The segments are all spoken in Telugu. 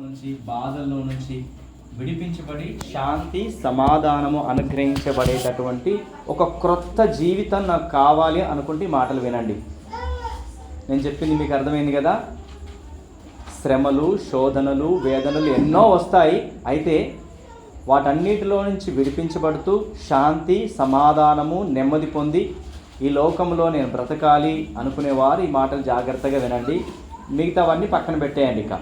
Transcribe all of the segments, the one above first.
నుంచి బాధల్లో నుంచి విడిపించబడి శాంతి సమాధానము అనుగ్రహించబడేటటువంటి ఒక క్రొత్త జీవితం నాకు కావాలి అనుకుంటే ఈ మాటలు వినండి. నేను చెప్పింది మీకు అర్థమైంది కదా. శ్రమలు, శోధనలు, వేదనలు ఎన్నో వస్తాయి. అయితే వాటన్నిటిలో నుంచి విడిపించబడుతూ శాంతి, సమాధానము, నెమ్మది పొంది ఈ లోకంలో నేను బ్రతకాలి అనుకునేవారు ఈ మాటలు జాగ్రత్తగా వినండి. మిగతావన్నీ పక్కన పెట్టేయండి. ఇక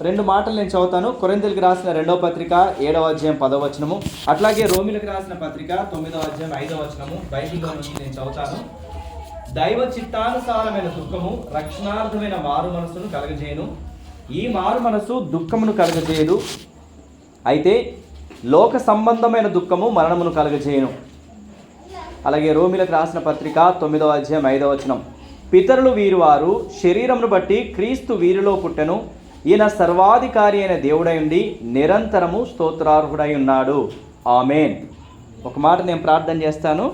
రెండు మాటలు నేను చదువుతాను. కొరింథీయులకు రాసిన 2వ పత్రిక 7వ అధ్యాయం 10వ వచనము, అట్లాగే రోమీయులకు రాసిన పత్రిక 9వ అధ్యాయం 5వ వచనము బైబిల్లో నుంచి నేను చదువుతాను. దైవ చిత్తానుసారమైన దుఃఖము రక్షణార్థమైన మారు మనసును కలగజేయను. ఈ మారు మనసు దుఃఖమును కలగజేయదు, అయితే లోక సంబంధమైన దుఃఖము మరణమును కలగజేయను. అలాగే రోమీయులకు రాసిన పత్రిక 9వ అధ్యాయం 5వ వచనం, పితరులు వీరువారు శరీరమును బట్టి క్రీస్తు వీరిలో పుట్టెను. ఈయన సర్వాధికారి అయిన దేవుడై ఉండి నిరంతరము స్తోత్రార్హుడై ఉన్నాడు. ఆమేన్. ఒక మాట నేను ప్రార్థన చేస్తాను.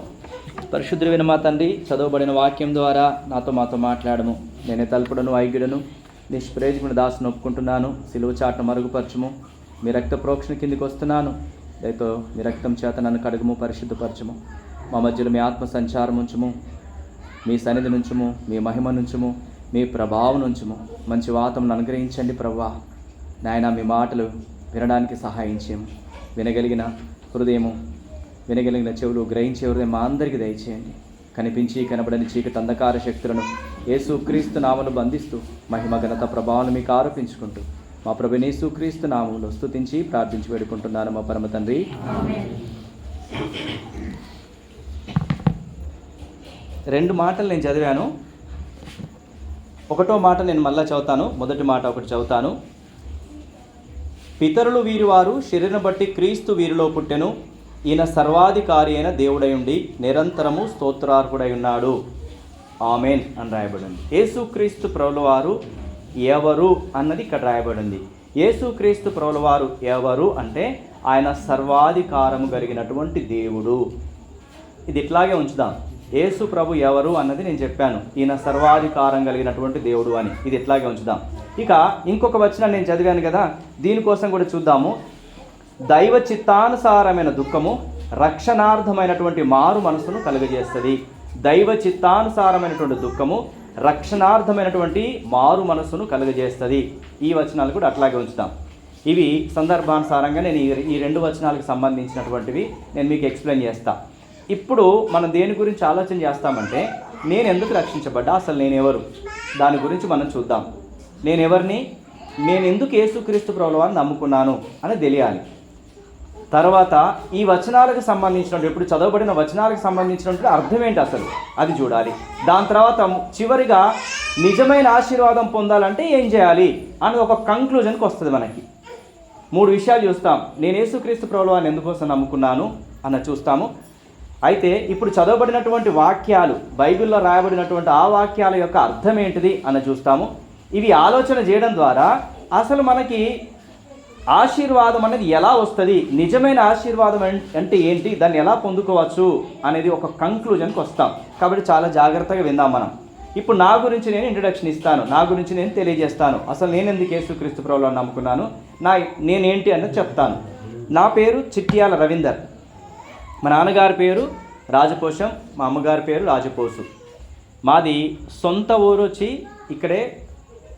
పరిశుద్ధుడైన మా తండ్రి, చదవబడిన వాక్యం ద్వారా మాతో మాట్లాడము. నేనే తలుపుడను, ఐగుడను, నిష్ప్రయోజకుని దాసును ఒప్పుకుంటున్నాను. సిలువ చాటును మరుగుపరచుము. మీ రక్త ప్రోక్షణ కిందికి వస్తున్నాను. దయతో మీ రక్తం చేత నన్ను కడుగుము, పరిశుద్ధపరచుము. మా మధ్యలో మీ ఆత్మ సంచారం ఉంచుము, మీ సన్నిధి నుంచుము, మీ మహిమ నుంచుము, మీ ప్రభావం నుంచుము. మంచి వాతమును అనుగ్రహించండి ప్రభువా. నాయన, మీ మాటలు వినడానికి సహాయం చేయము. వినగలిగిన హృదయము, వినగలిగిన చెవులు, గ్రహించే హృదయం మా అందరికీ దయచేయండి. కనిపించి కనబడని చీకటి అంధకార శక్తులను యేసు క్రీస్తు నామములో బంధిస్తూ మహిమ ఘనత ప్రభావాలను మీకు ఆరోపించుకుంటూ మా ప్రభువైన యేసు క్రీస్తు నామములో స్తుతించి ప్రార్థించి వేడుకుంటున్నాను మా పరమ తండ్రి. రెండు మాటలు నేను చదివాను. ఒకటో మాట నేను మళ్ళీ చదువుతాను. మొదటి మాట ఒకటి చదువుతాను. పితరులు వీరివారు శరీరం బట్టి క్రీస్తు వీరిలో పుట్టెను. ఈయన సర్వాధికారి అయిన దేవుడై ఉండి నిరంతరము స్తోత్రార్హుడై ఉన్నాడు. ఆమేన్ అని రాయబడింది. యేసుక్రీస్తు ప్రభులవారు ఎవరు అన్నది ఇక్కడ రాయబడింది. యేసుక్రీస్తు ప్రభులవారు ఎవరు అంటే ఆయన సర్వాధికారము కలిగినటువంటి దేవుడు. ఇది ఇట్లాగే ఉంచుదాం. యేసు ప్రభు ఎవరు అన్నది నేను చెప్పాను. ఈయన సర్వాధికారం కలిగినటువంటి దేవుడు అని. ఇది ఇట్లాగే ఉంచుదాం. ఇక ఇంకొక వచనం నేను చదివాను కదా, దీనికోసం కూడా చూద్దాము. దైవ చిత్తానుసారమైన దుఃఖము రక్షణార్థమైనటువంటి మారు మనసును కలుగజేస్తుంది. దైవ చిత్తానుసారమైనటువంటి దుఃఖము రక్షణార్థమైనటువంటి మారు మనసును కలుగజేస్తుంది. ఈ వచనాలు కూడా అట్లాగే ఉంచుతాం. ఇవి సందర్భానుసారంగా నేను ఈ రెండు వచనాలకు సంబంధించినటువంటివి నేను మీకు ఎక్స్ప్లెయిన్ చేస్తా. ఇప్పుడు మనం దేని గురించి ఆలోచన చేస్తామంటే, నేను ఎందుకు రక్షించబడ్డా, అసలు నేను ఎవరు, దాని గురించి మనం చూద్దాం. నేను ఎవరిని, నేను ఎందుకు యేసుక్రీస్తు ప్రభువారిని నమ్ముకున్నాను అని తెలియాలి. తర్వాత ఈ వచనాలకు సంబంధించినటువంటి, ఇప్పుడు చదవబడిన వచనాలకు సంబంధించినటువంటి అర్థం ఏంటి అసలు అది చూడాలి. దాని తర్వాత చివరిగా నిజమైన ఆశీర్వాదం పొందాలంటే ఏం చేయాలి అని ఒక కంక్లూజన్కి వస్తుంది. మనకి 3 విషయాలు చూస్తాం. నేను యేసుక్రీస్తు ప్రభువారిని ఎందుకోసం నమ్ముకున్నాను అన్న చూస్తాము. అయితే ఇప్పుడు చదవబడినటువంటి వాక్యాలు, బైబిల్లో రాయబడినటువంటి ఆ వాక్యాల యొక్క అర్థం ఏంటిది అని చూస్తాము. ఇవి ఆలోచన చేయడం ద్వారా అసలు మనకి ఆశీర్వాదం అనేది ఎలా వస్తుంది, నిజమైన ఆశీర్వాదం అంటే ఏంటి, దాన్ని ఎలా పొందుకోవచ్చు అనేది ఒక కంక్లూజన్కి వస్తాం. కాబట్టి చాలా జాగ్రత్తగా విందాం మనం. ఇప్పుడు నా గురించి నేను ఇంట్రడక్షన్ ఇస్తాను, నా గురించి నేను తెలియజేస్తాను. అసలు నేను ఎందుకు యేసుక్రీస్తు ప్రభువుని నమ్ముకున్నాను, నేనేంటి అన్నది చెప్తాను. నా పేరు చిట్యాల రవీందర్. మా నాన్నగారి పేరు రాజపోషం, మా అమ్మగారి పేరు రాజపోసు. మాది సొంత ఊరు వచ్చి ఇక్కడే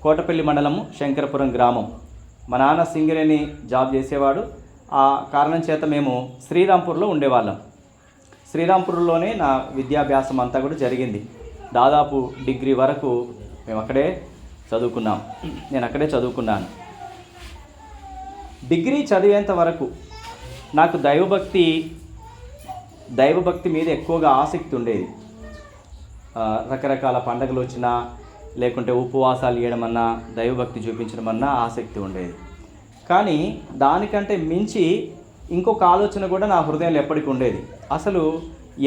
కోటపల్లి మండలము, శంకరపురం గ్రామం. మా నాన్న సింగరేణి జాబ్ చేసేవాడు. ఆ కారణం చేత మేము శ్రీరాంపూర్లో ఉండేవాళ్ళం. శ్రీరాంపూర్లోనే నా విద్యాభ్యాసం అంతా కూడా జరిగింది. దాదాపు డిగ్రీ వరకు మేము అక్కడే చదువుకున్నాం. నేను అక్కడే చదువుకున్నాను. డిగ్రీ చదివేంత వరకు నాకు దైవభక్తి మీద ఎక్కువగా ఆసక్తి ఉండేది. రకరకాల పండుగలు వచ్చినా, లేకుంటే ఉపవాసాలు చేయడం అన్నా, దైవభక్తి చూపించడం అన్నా ఆసక్తి ఉండేది. కానీ దానికంటే మించి ఇంకొక ఆలోచన కూడా నా హృదయంలో ఎప్పటికీ ఉండేది. అసలు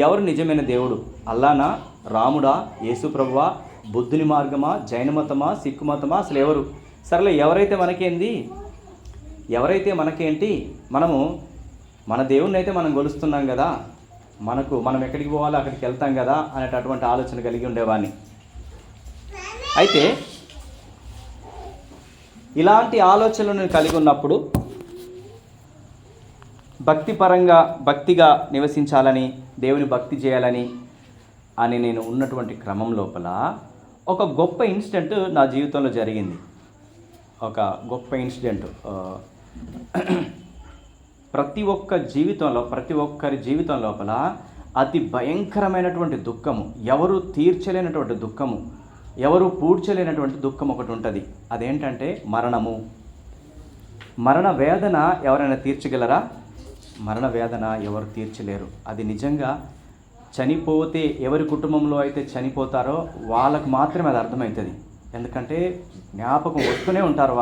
ఎవరు నిజమైన దేవుడు, అల్లానా, రాముడా, యేసు ప్రభువా, బుద్ధుని మార్గమా, జైన మతమా, సిక్కు మతమా, అసలు ఎవరు? సరేలే, ఎవరైతే మనకేంటి, మనము మన దేవుణ్ణి అయితే మనం కొలుస్తున్నాం కదా, మనం ఎక్కడికి పోవాలో అక్కడికి వెళ్తాం కదా అనేటటువంటి ఆలోచన కలిగి ఉండేవాడిని. అయితే ఇలాంటి ఆలోచనలను కలిగి ఉన్నప్పుడు భక్తిగా నివసించాలని, దేవుని భక్తి చేయాలని అని నేను ఉన్నటువంటి క్రమం లోపల ఒక గొప్ప ఇన్సిడెంట్ నా జీవితంలో జరిగింది. ఒక గొప్ప ఇన్సిడెంట్ ప్రతి ఒక్కరి జీవితం లోపల అతి భయంకరమైనటువంటి దుఃఖము, ఎవరు తీర్చలేనటువంటి దుఃఖము, ఎవరు పూడ్చలేనటువంటి దుఃఖం ఒకటి ఉంటుంది. అదేంటంటే మరణము. మరణ వేదన ఎవరైనా తీర్చగలరా? మరణ వేదన ఎవరు తీర్చలేరు. అది నిజంగా చనిపోతే, ఎవరి కుటుంబంలో అయితే చనిపోతారో వాళ్ళకు మాత్రమే అది అర్థమవుతుంది. ఎందుకంటే జ్ఞాపకం వస్తూనే ఉంటారు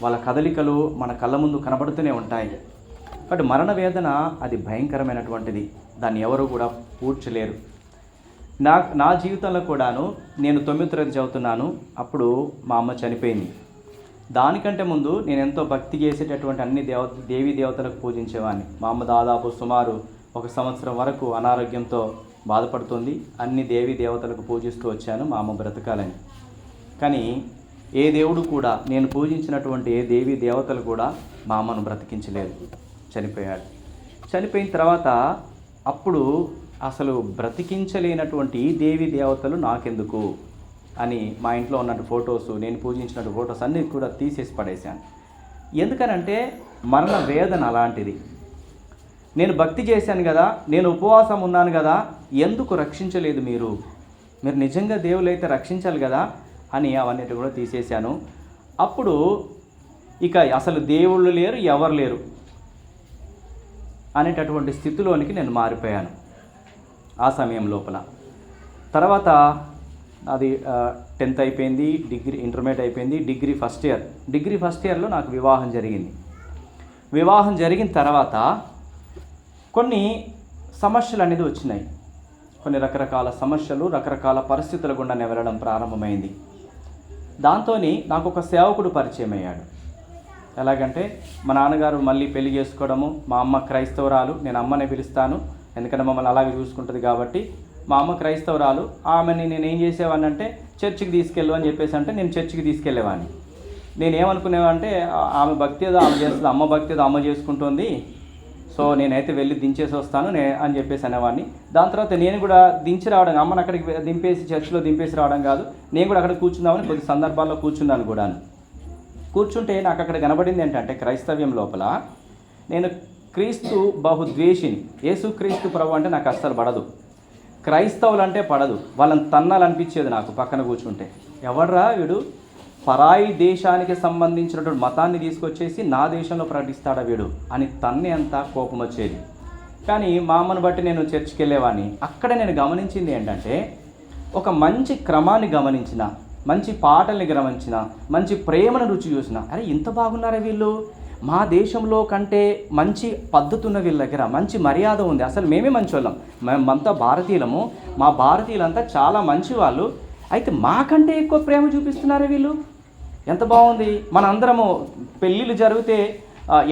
వాళ్ళ కదలికలు మన కళ్ళ ముందు కనబడుతూనే ఉంటాయి. బట్ మరణ వేదన అది భయంకరమైనటువంటిది, దాన్ని ఎవరు కూడా పూడ్చలేరు. నా జీవితంలో కూడాను నేను 9వ తరగతి చదువుతున్నాను. అప్పుడు మా అమ్మ చనిపోయింది. దానికంటే ముందు నేను ఎంతో భక్తి చేసేటటువంటి అన్ని దేవీ దేవతలకు పూజించేవాడిని. మా అమ్మ దాదాపు సుమారు 1 సంవత్సరం వరకు అనారోగ్యంతో బాధపడుతుంది. అన్ని దేవీ దేవతలకు పూజిస్తూ వచ్చాను మా అమ్మ బ్రతకాలని. కానీ ఏ దేవుడు కూడా, నేను పూజించినటువంటి ఏ దేవీ దేవతలు కూడా మా అమ్మను బ్రతికించలేదు, చనిపోయాడు. చనిపోయిన తర్వాత అప్పుడు అసలు బ్రతికించలేనటువంటి ఈ దేవీ దేవతలు నాకెందుకు అని మా ఇంట్లో ఉన్నట్టు ఫొటోస్, నేను పూజించినట్టు ఫొటోస్ అన్నీ కూడా తీసేసి పడేశాను. ఎందుకనంటే మరణ వేదన అలాంటిది. నేను భక్తి చేశాను కదా, నేను ఉపవాసం ఉన్నాను కదా, ఎందుకు రక్షించలేదు మీరు నిజంగా దేవులైతే రక్షించాలి కదా అని అవన్నిటి కూడా తీసేశాను. అప్పుడు ఇక అసలు దేవుళ్ళు లేరు, ఎవరు లేరు అనేటటువంటి స్థితిలోనికి నేను మారిపోయాను ఆ సమయం లోపల. తర్వాత అది 10th అయిపోయింది, ఇంటర్మీడియట్ అయిపోయింది, డిగ్రీ ఫస్ట్ ఇయర్లో నాకు వివాహం జరిగింది. వివాహం జరిగిన తర్వాత కొన్ని సమస్యలు అనేది వచ్చినాయి. కొన్ని రకరకాల సమస్యలు, రకరకాల పరిస్థితుల గుండా వెళ్ళడం ప్రారంభమైంది. దాంతో నాకు ఒక సేవకుడు పరిచయం అయ్యాడు. ఎలాగంటే మా నాన్నగారు మళ్ళీ పెళ్లి చేసుకోవడము, మా అమ్మ క్రైస్తవురాలు, నేను అమ్మనే పిలుస్తాను ఎందుకంటే మమ్మల్ని అలాగే చూసుకుంటుంది కాబట్టి. మా అమ్మ క్రైస్తవురాలు, ఆమెని నేను ఏం చేసేవాడిని అంటే చర్చికి తీసుకెళ్ళు అని చెప్పేసి అంటే నేను చర్చికి తీసుకెళ్ళేవాడిని. నేను ఏమనుకునేవాడిని, ఆమె భక్తి ఏదో ఆమె చేస్తుంది, అమ్మ భక్తి ఏదో అమ్మ చేసుకుంటుంది, సో నేనైతే వెళ్ళి దించేసి వస్తాను అని చెప్పేసి అనేవాడిని. దాని తర్వాత నేను కూడా దించి రావడం, అమ్మని అక్కడికి దింపేసి చర్చిలో దింపేసి రావడం కాదు, నేను కూడా అక్కడ కూర్చుందామని కొద్ది సందర్భాల్లో కూర్చున్నాను కూడా. కూర్చుంటే నాకు అక్కడ కనబడింది ఏంటంటే క్రైస్తవ్యం లోపల నేను క్రీస్తు బహుద్వేషిని. యేసుక్రీస్తు ప్రభు అంటే నాకు అస్సలు పడదు, క్రైస్తవులు అంటే పడదు, వాళ్ళని తన్నాలనిపించేది నాకు పక్కన కూర్చుంటే. ఎవర్రా వీడు, పరాయి దేశానికి సంబంధించినటువంటి మతాన్ని తీసుకొచ్చేసి నా దేశంలో ప్రకటిస్తాడా వీడు అని తన్నే అంత కోపం వచ్చేది. కానీ మా అమ్మను బట్టి నేను చర్చికి వెళ్ళేవాడిని. అక్కడ నేను గమనించింది ఏంటంటే, ఒక మంచి క్రమాన్ని గమనించిన, మంచి పాటల్ని గమనించిన, మంచి ప్రేమను రుచి చూసిన, అరే ఇంత బాగున్నారా వీళ్ళు, మా దేశంలో కంటే మంచి పద్ధతి ఉన్న వీళ్ళ దగ్గర, మంచి మర్యాద ఉంది, అసలు మేమే మంచి వాళ్ళం, మేమంతా భారతీయులము, మా భారతీయులంతా చాలా మంచి వాళ్ళు, అయితే మాకంటే ఎక్కువ ప్రేమ చూపిస్తున్నారే వీళ్ళు, ఎంత బాగుంది. మన అందరము పెళ్ళిళ్ళు జరిగితే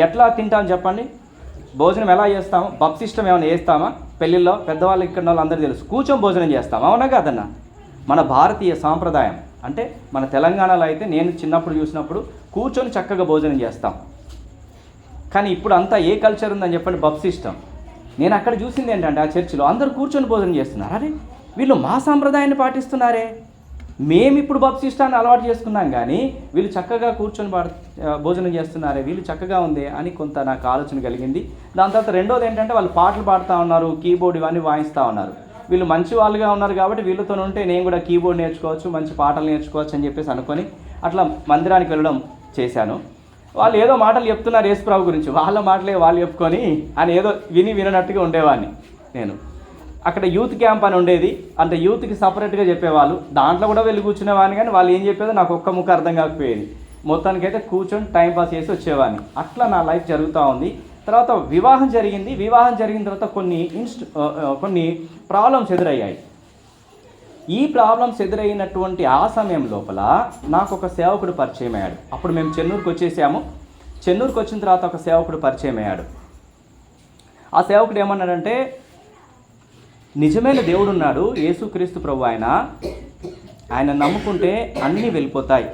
ఎట్లా తింటామని చెప్పండి, భోజనం ఎలా చేస్తాము, బప్సిస్టం ఏమైనా చేస్తామా పెళ్ళిళ్ళలో? పెద్దవాళ్ళు ఇక్కడ వాళ్ళు అందరూ తెలుసు, కూర్చొని భోజనం చేస్తాం, అవునా కాదన్నా? మన భారతీయ సాంప్రదాయం అంటే మన తెలంగాణలో అయితే నేను చిన్నప్పుడు చూసినప్పుడు కూర్చొని చక్కగా భోజనం చేస్తాం. కానీ ఇప్పుడు అంతా ఏ కల్చర్ ఉందని చెప్పండి, బప్సిస్టం. నేను అక్కడ చూసింది ఏంటంటే ఆ చర్చిలో అందరూ కూర్చొని భోజనం చేస్తున్నారు. అరే వీళ్ళు మా సాంప్రదాయాన్ని పాటిస్తున్నారే, మేము ఇప్పుడు బప్సిస్టాన్ని అలవాటు చేసుకున్నాం కానీ వీళ్ళు చక్కగా కూర్చొని భోజనం చేస్తున్నారే, వీళ్ళు చక్కగా ఉంది అని కొంత నాకు ఆలోచన కలిగింది. దాని తర్వాత రెండోది ఏంటంటే వాళ్ళు పాటలు పాడుతూ ఉన్నారు, కీబోర్డ్ ఇవన్నీ వాయిస్తూ ఉన్నారు. వీళ్ళు మంచి వాళ్ళుగా ఉన్నారు కాబట్టి వీళ్ళతో ఉంటే నేను కూడా కీబోర్డ్ నేర్చుకోవచ్చు, మంచి పాటలు నేర్చుకోవచ్చు అని చెప్పేసి అనుకొని అట్లా మందిరానికి వెళ్ళడం చేశాను. వాళ్ళు ఏదో మాటలు చెప్తున్నారు యేసుప్రభు గురించి, వాళ్ళ మాటలే వాళ్ళు చెప్పుకొని అని ఏదో వినట్టుగా ఉండేవాడిని. నేను అక్కడ యూత్ క్యాంప్ అని ఉండేది, అంటే యూత్కి సపరేట్గా చెప్పేవాళ్ళు, దాంట్లో కూడా వెళ్ళి కూర్చునేవాడిని. కానీ వాళ్ళు ఏం చెప్పేదో నాకు ఒక్క ముక్క అర్థం కాకపోయేది. మొత్తానికైతే కూర్చొని టైంపాస్ చేసి వచ్చేవాడిని. అట్లా నా లైఫ్ జరుగుతూ ఉంది. తర్వాత వివాహం జరిగింది. వివాహం జరిగిన తర్వాత కొన్ని ప్రాబ్లమ్స్ ఎదురయ్యాయి. ఈ ప్రాబ్లమ్స్ ఎదురైనటువంటి ఆ సమయం లోపల నాకు ఒక సేవకుడు పరిచయం అయ్యాడు. అప్పుడు మేము చెన్నూరుకు వచ్చేసాము. చెన్నూరుకు వచ్చిన తర్వాత ఒక సేవకుడు పరిచయం అయ్యాడు. ఆ సేవకుడు ఏమన్నాడంటే, నిజమైన దేవుడు ఉన్నాడు, యేసుక్రీస్తు ప్రభు ఆయన నమ్ముకుంటే అన్నీ వెళ్ళిపోతాయి,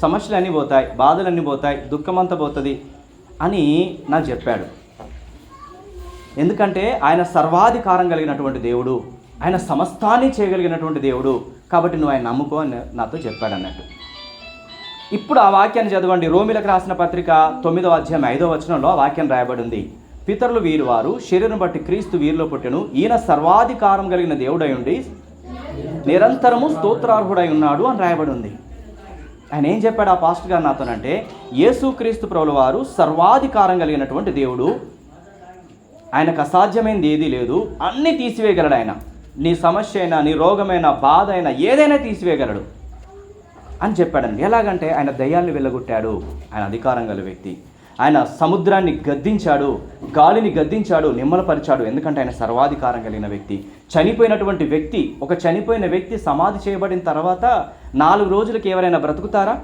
సమస్యలు అన్నీ పోతాయి, బాధలన్నీ పోతాయి, దుఃఖమంతా పోతుంది అని నాకు చెప్పాడు. ఎందుకంటే ఆయన సర్వాధికారం కలిగినటువంటి దేవుడు, ఆయన సమస్తాన్ని చేయగలిగినటువంటి దేవుడు, కాబట్టి నువ్వు ఆయన నమ్ముకో అని నాతో చెప్పాడు అన్నట్టు. ఇప్పుడు ఆ వాక్యాన్ని చదవండి. రోమిలకు రాసిన పత్రిక 9వ అధ్యాయం 5వ వచనంలో ఆ వాక్యం రాయబడి ఉంది. పితరులు వీరు వారు, శరీరం బట్టి క్రీస్తు వీరిలో పుట్టెను, ఈయన సర్వాధికారం కలిగిన దేవుడై ఉండి నిరంతరము స్తోత్రార్హుడై ఉన్నాడు అని రాయబడి ఉంది. ఆయన ఏం చెప్పాడు ఆ పాస్టర్ గారు నాతోనంటే, యేసుక్రీస్తు ప్రభుల వారు సర్వాధికారం కలిగినటువంటి దేవుడు, ఆయనకు అసాధ్యమైనది ఏదీ లేదు, అన్నీ తీసివేయగలడు ఆయన. నీ సమస్య అయినా, నీ రోగమైనా, బాధ అయినా ఏదైనా తీసివేయగలడు అని చెప్పాడండి. ఎలాగంటే ఆయన దయ్యాల్ని వెళ్ళగొట్టాడు, ఆయన అధికారం గల వ్యక్తి. ఆయన సముద్రాన్ని గద్దించాడు, గాలిని గద్దించాడు, నిమ్మలపరిచాడు, ఎందుకంటే ఆయన సర్వాధికారం కలిగిన వ్యక్తి. చనిపోయినటువంటి వ్యక్తి, ఒక చనిపోయిన వ్యక్తి సమాధి చేయబడిన తర్వాత 4 రోజులకి ఎవరైనా బ్రతుకుతారా?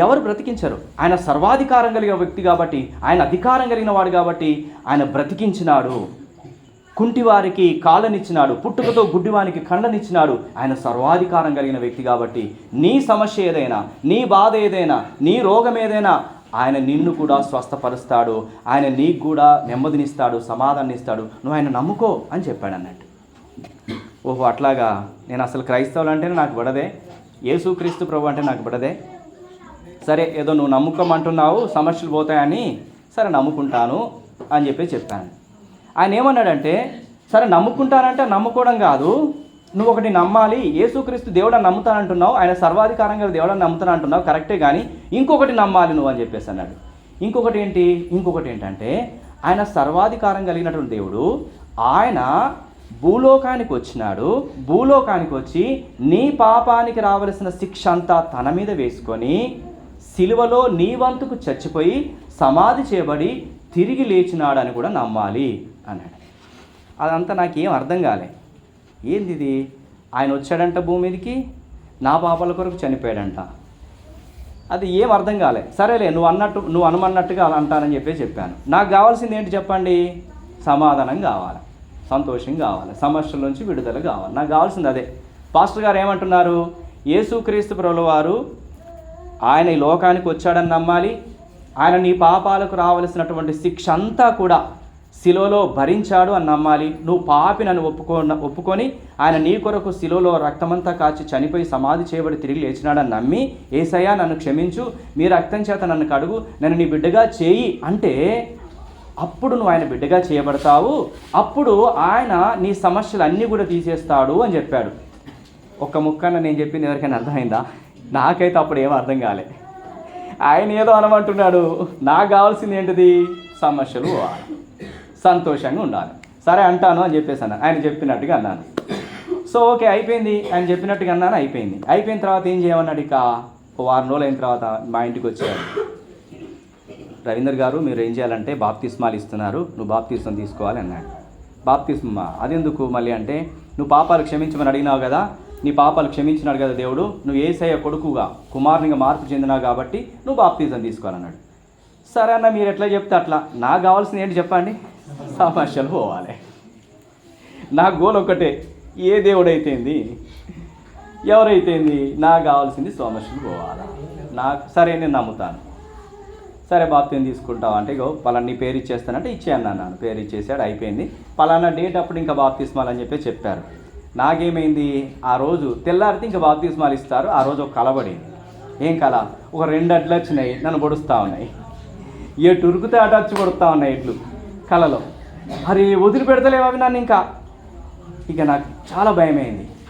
ఎవరు బ్రతికించరు. ఆయన సర్వాధికారం కలిగిన వ్యక్తి కాబట్టి, ఆయన అధికారం కలిగిన వాడు కాబట్టి ఆయన బ్రతికించినాడు. కుంటివారికి కాళ్ళనిచ్చినాడు, పుట్టుకతో గుడ్డివానికి కండనిచ్చినాడు. ఆయన సర్వాధికారం కలిగిన వ్యక్తి కాబట్టి నీ సమస్య ఏదైనా, నీ బాధ ఏదైనా, నీ రోగం ఏదైనా ఆయన నిన్ను కూడా స్వస్థపరుస్తాడు, ఆయన నీకు కూడా నెమ్మదినిస్తాడు, సమాధానం ఇస్తాడు. నువ్వు ఆయన నమ్ముకో అని చెప్పాడు అన్నట్టు. ఓహో అట్లాగా, నేను అసలు క్రైస్తవులు అంటేనే నాకు పడదే, యేసుక్రీస్తు ప్రభు అంటే నాకు పడదే. సరే ఏదో నువ్వు నమ్ముకోమంటున్నావు, సమస్యలు పోతాయని, సరే నమ్ముకుంటాను అని చెప్పాను. ఆయన ఏమన్నాడంటే, సరే నమ్ముకుంటానంటే నమ్ముకోవడం కాదు, నువ్వు ఒకటి నమ్మాలి. యేసుక్రీస్తు దేవుడని నమ్ముతానంటున్నావు, ఆయన సర్వాధికారంగా దేవుడని నమ్ముతానంటున్నావు, కరెక్టే, కానీ ఇంకొకటి నమ్మాలి నువ్వు అని చెప్పేసి అన్నాడు. ఇంకొకటి ఏంటంటే ఆయన సర్వాధికారం కలిగినటువంటి దేవుడు, ఆయన భూలోకానికి వచ్చినాడు. భూలోకానికి వచ్చి నీ పాపానికి రావలసిన శిక్ష అంతా తన మీద వేసుకొని సిలువలో నీ వంతుకు చచ్చిపోయి సమాధి చేయబడి తిరిగి లేచినాడని కూడా నమ్మాలి అన్నాడు. అదంతా నాకేం అర్థం కాలే. ఏంది ఇది? ఆయన వచ్చాడంట భూమి మీదకి, నా పాపాల కొరకు చనిపోయాడంట. అది ఏం అర్థం కాలే. సరేలే, నువ్వు అనుమన్నట్టుగా అంటానని చెప్పాను. నాకు కావాల్సింది ఏంటి చెప్పండి? సమాధానం కావాలి, సంతోషం కావాలి, సమస్యల నుంచి విడుదల కావాలి. నాకు కావాల్సింది అదే. పాస్టర్ గారు ఏమంటున్నారు? యేసుక్రీస్తు ప్రభుల వారు ఆయన ఈ లోకానికి వచ్చాడని నమ్మాలి, ఆయన నీ పాపాలకు రావలసినటువంటి శిక్ష అంతా కూడా శిలువలో భరించాడు అని నమ్మాలి. నువ్వు పాపినని ఒప్పుకొని ఆయన నీ కొరకు శిలువలో రక్తమంతా కాచి చనిపోయి సమాధి చేయబడి తిరిగి లేచినాడని నమ్మి, యేసయ్యా నన్ను క్షమించు, మీ రక్తం చేత నన్ను కడుగు, నన్ను నీ బిడ్డగా చేయి అంటే అప్పుడు నువ్వు ఆయన బిడ్డగా చేయబడతావు. అప్పుడు ఆయన నీ సమస్యలు అన్నీ కూడా తీసేస్తాడు అని చెప్పాడు. ఒక్క ముక్కన నేను చెప్పింది ఎవరికైనా అర్థమైందా? నాకైతే అప్పుడు ఏమో అర్థం కాలే. ఆయన ఏదో అనమంటున్నాడు, నాకు కావాల్సింది ఏంటిది? సమస్యలు పోవాలి, సంతోషంగా ఉండాలి. సరే అంటాను అని చెప్పేసాను, ఆయన చెప్పినట్టుగా అన్నాను. సో ఓకే, అయిపోయింది. ఆయన చెప్పినట్టుగా అన్నాను, అయిపోయింది. అయిపోయిన తర్వాత ఏం చేయమన్నాడు? ఇక 1 వారం రోజులు అయిన తర్వాత మా ఇంటికి వచ్చాడు. రవీందర్ గారు, మీరు ఏం చేయాలంటే బాప్తిస్మాలు ఇస్తున్నారు, నువ్వు బాప్తిస్మం తీసుకోవాలి అన్నాడు. బాప్తిస్మా అదెందుకు మళ్ళీ అంటే, నువ్వు పాపాలు క్షమించమని అడిగినావు కదా, నీ పాపాలు క్షమించినాడు కదా దేవుడు, నువ్వు యేసయ్య కొడుకుగా కుమారునిగా మార్పు చెందినావు కాబట్టి నువ్వు బాప్తిజం తీసుకోవాలన్నాడు. సరే అన్న, మీరు ఎట్లా చెప్తే అట్లా. నాకు కావాల్సింది ఏంటి చెప్పండి? సమస్యలు పోవాలి. నా గోల్ ఒకటే, ఏ దేవుడైతేంది, ఎవరైతేంది, నాకు కావాల్సింది సమస్యలు పోవాలి. నాకు సరే, నేను నమ్ముతాను. సరే బాప్తిజం తీసుకుంటావు అంటే, ఇగో పలానా నీ పేరు ఇచ్చేస్తానంటే ఇచ్చేయను అన్నాను. పేరు ఇచ్చేసాడు, అయిపోయింది. పలానా డేట్ అప్పుడు ఇంకా బాప్తిస్మాలు అని చెప్పారు. నాకేమైంది, ఆ రోజు తెల్లారితే ఇంకా బాప్తిస్మాలు ఇస్తారు. ఆ రోజు ఒక కళ పడింది. ఏం కళ? ఒక 2 అడ్లు వచ్చినాయి, నన్ను పొడుస్తూ ఉన్నాయి. ఎటు ఉరికితే అటు వచ్చి పొడుస్తూ ఉన్నాయి ఎట్లు కళలో. అరే వదిలిపెడతలేవు అవి నన్ను. ఇక నాకు చాలా